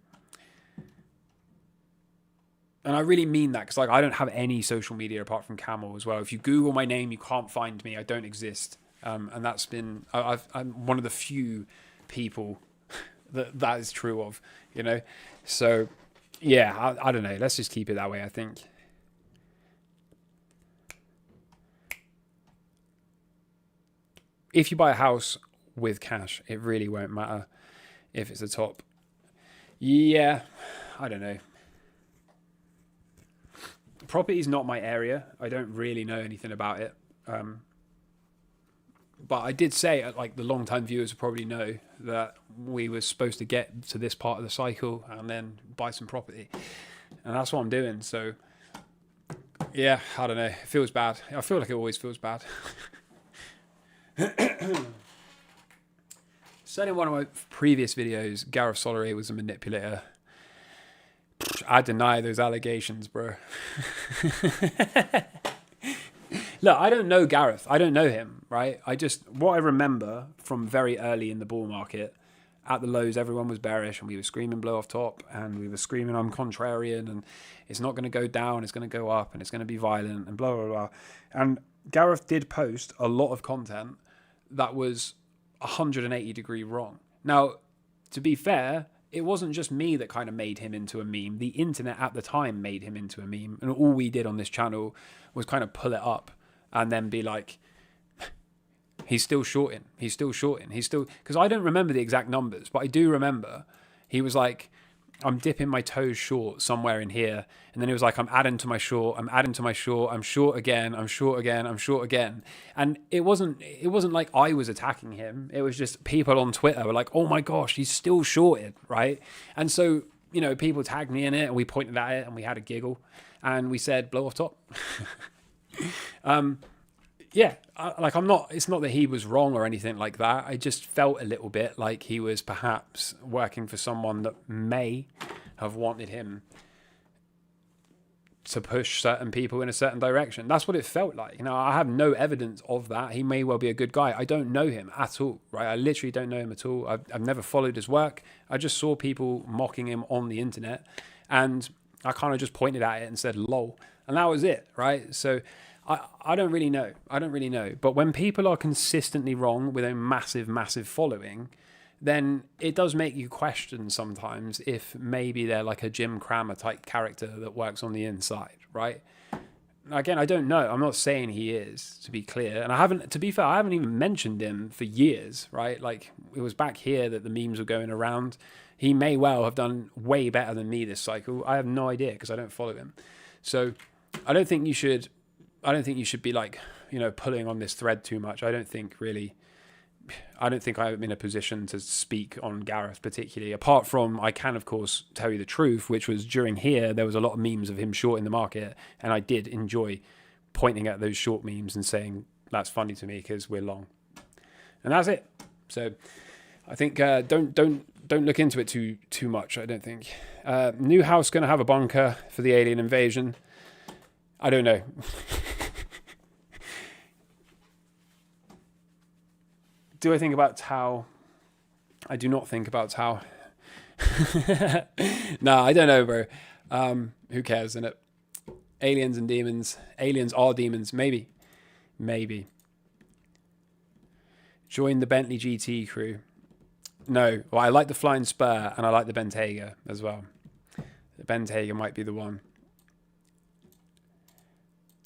Speaker 2: And I really mean that because, like, I don't have any social media apart from Camel as well. If you Google my name, you can't find me. I don't exist. And that's been, I'm one of the few people that is true of, you know. So, yeah, I don't know. Let's just keep it that way, I think. If you buy a house with cash, it really won't matter if it's a top. Yeah, I don't know. Property is not my area. I don't really know anything about it. But I did say, like, the long-time viewers probably know that we were supposed to get to this part of the cycle and then buy some property. And that's what I'm doing. So, yeah, I don't know. It feels bad. I feel like it always feels bad. Said in one of my previous videos, Gareth Solare was a manipulator. I deny those allegations, bro. Look, I don't know Gareth. I don't know him, right? What I remember from very early in the bull market, at the lows, everyone was bearish and we were screaming blow off top and we were screaming I'm contrarian and it's not going to go down, it's going to go up and it's going to be violent and blah, blah, blah. And Gareth did post a lot of content that was 180 degree wrong. Now, to be fair, it wasn't just me that kind of made him into a meme. The internet at the time made him into a meme. And all we did on this channel was kind of pull it up and then be like, he's still shorting. He's still shorting. He's still, because I don't remember the exact numbers, but I do remember he was like, I'm dipping my toes short somewhere in here. And then he was like, I'm adding to my short, I'm adding to my short, I'm short again, I'm short again, I'm short again. And it wasn't like I was attacking him. It was just people on Twitter were like, oh my gosh, he's still shorted, right? And so, you know, people tagged me in it and we pointed at it and we had a giggle and we said, blow off top. Yeah, it's not that he was wrong or anything like that. I just felt a little bit like he was perhaps working for someone that may have wanted him to push certain people in a certain direction. That's what it felt like. You know, I have no evidence of that. He may well be a good guy. I don't know him at all, right? I literally don't know him at all. I've never followed his work. I just saw people mocking him on the internet and I kind of just pointed at it and said, lol. And that was it, right? So I don't really know. I don't really know. But when people are consistently wrong with a massive, massive following, then it does make you question sometimes if maybe they're like a Jim Cramer type character that works on the inside, right? Again, I don't know. I'm not saying he is, to be clear. And to be fair, I haven't even mentioned him for years, right? Like, it was back here that the memes were going around. He may well have done way better than me this cycle. I have no idea because I don't follow him. So I don't think you should be like, you know, pulling on this thread too much. I don't think I'm in a position to speak on Gareth particularly, apart from I can, of course, tell you the truth, which was during here, there was a lot of memes of him shorting the market. And I did enjoy pointing at those short memes and saying, that's funny to me because we're long. And that's it. So I think don't look into it too much, I don't think. New house going to have a bunker for the alien invasion. I don't know. Do I think about Tau? I do not think about Tau. No, I don't know, bro. Who cares, innit? Aliens and demons. Aliens are demons. Maybe. Join the Bentley GT crew. No. Well, I like the Flying Spur and I like the Bentayga as well. The Bentayga might be the one.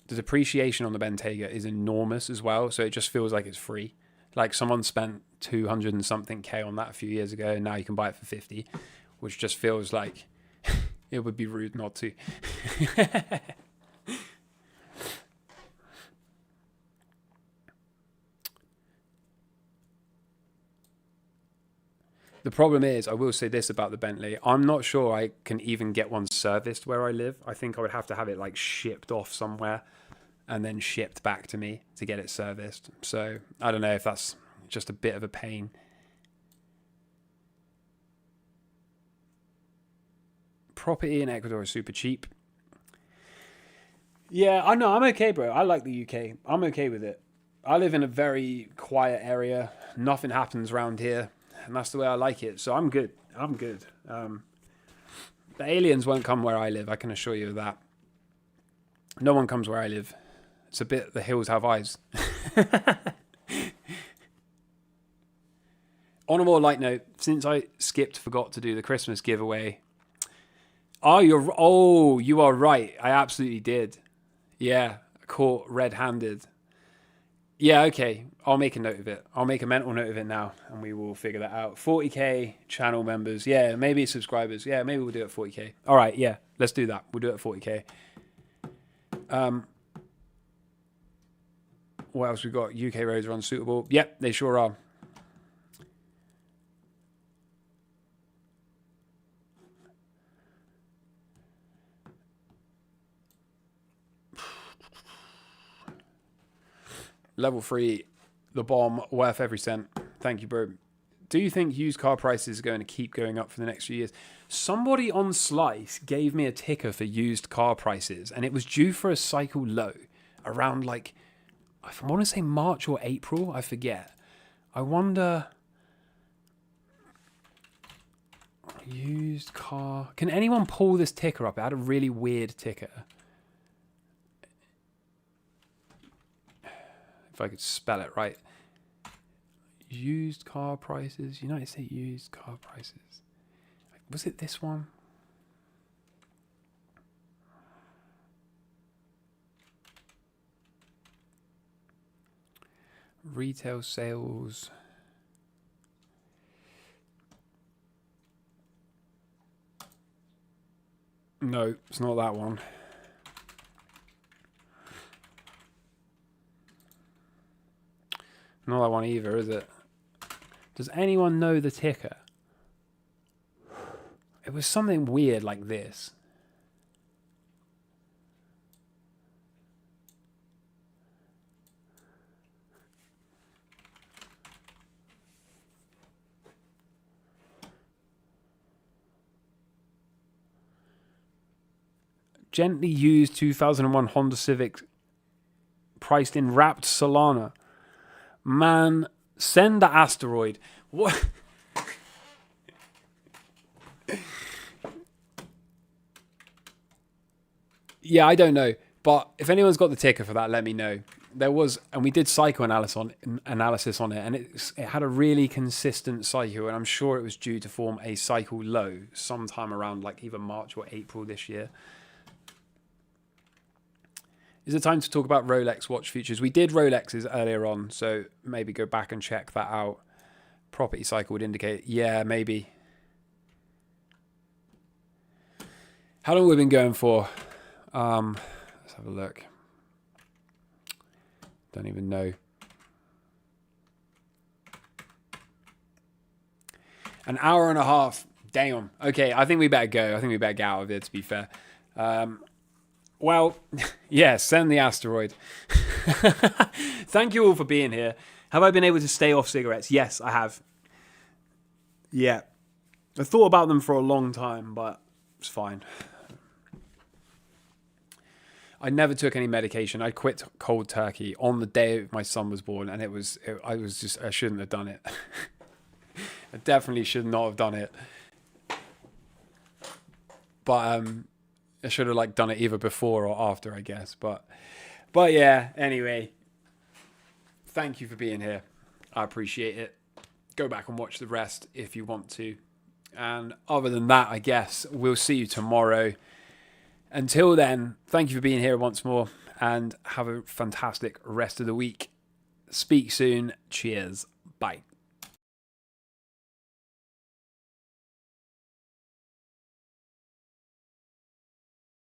Speaker 2: The depreciation on the Bentayga is enormous as well, so it just feels like it's free. Like someone spent 200 and something K on that a few years ago, and now you can buy it for 50, which just feels like it would be rude not to. The problem is, I will say this about the Bentley. I'm not sure I can even get one serviced where I live. I think I would have to have it like shipped off somewhere and then shipped back to me to get it serviced. So I don't know if that's just a bit of a pain. Property in Ecuador is super cheap. Yeah, I know. I'm okay, bro. I like the UK. I'm okay with it. I live in a very quiet area. Nothing happens around here. And that's the way I like it. So I'm good. The aliens won't come where I live. I can assure you of that. No one comes where I live. It's a bit the hills have eyes. On a more light note, since I forgot to do the Christmas giveaway. You are right. I absolutely did. Yeah, caught red-handed. Yeah, okay. I'll make a note of it. I'll make a mental note of it now, and we will figure that out. 40k channel members. Yeah, maybe subscribers. Yeah, maybe we'll do it at 40k. All right, yeah, let's do that. We'll do it at 40k. What else we got? UK roads are unsuitable. Yep, they sure are. Level 3, the bomb, worth every cent. Thank you, bro. Do you think used car prices are going to keep going up for the next few years? Somebody on Slice gave me a ticker for used car prices, and it was due for a cycle low around like, I want to say March or April. I forget. I wonder. Used car. Can anyone pull this ticker up? It had a really weird ticker. If I could spell it right. Used car prices. United States used car prices. Was it this one? Retail sales. No, it's not that one. Not that one either, is it? Does anyone know the ticker? It was something weird like this. Gently used 2001 Honda Civic priced in wrapped Solana. Man, send the asteroid. What? Yeah, I don't know. But if anyone's got the ticker for that, let me know. There was, and we did psychoanalysis on it, and it had a really consistent cycle, and I'm sure it was due to form a cycle low sometime around like either March or April this year. Is it time to talk about Rolex watch futures? We did Rolexes earlier on, so maybe go back and check that out. Property cycle would indicate, yeah, maybe. How long have we been going for? Let's have a look. Don't even know. An hour and a half. Damn. Okay, I think we better go. I think we better get out of here, to be fair. Well, yeah, send the asteroid. Thank you all for being here. Have I been able to stay off cigarettes? Yes, I have. Yeah. I thought about them for a long time, but it's fine. I never took any medication. I quit cold turkey on the day my son was born, and I shouldn't have done it. I definitely should not have done it. But I should have done it either before or after, I guess. But yeah, anyway. Thank you for being here. I appreciate it. Go back and watch the rest if you want to. And other than that, I guess we'll see you tomorrow. Until then, thank you for being here once more, and have a fantastic rest of the week. Speak soon. Cheers. Bye.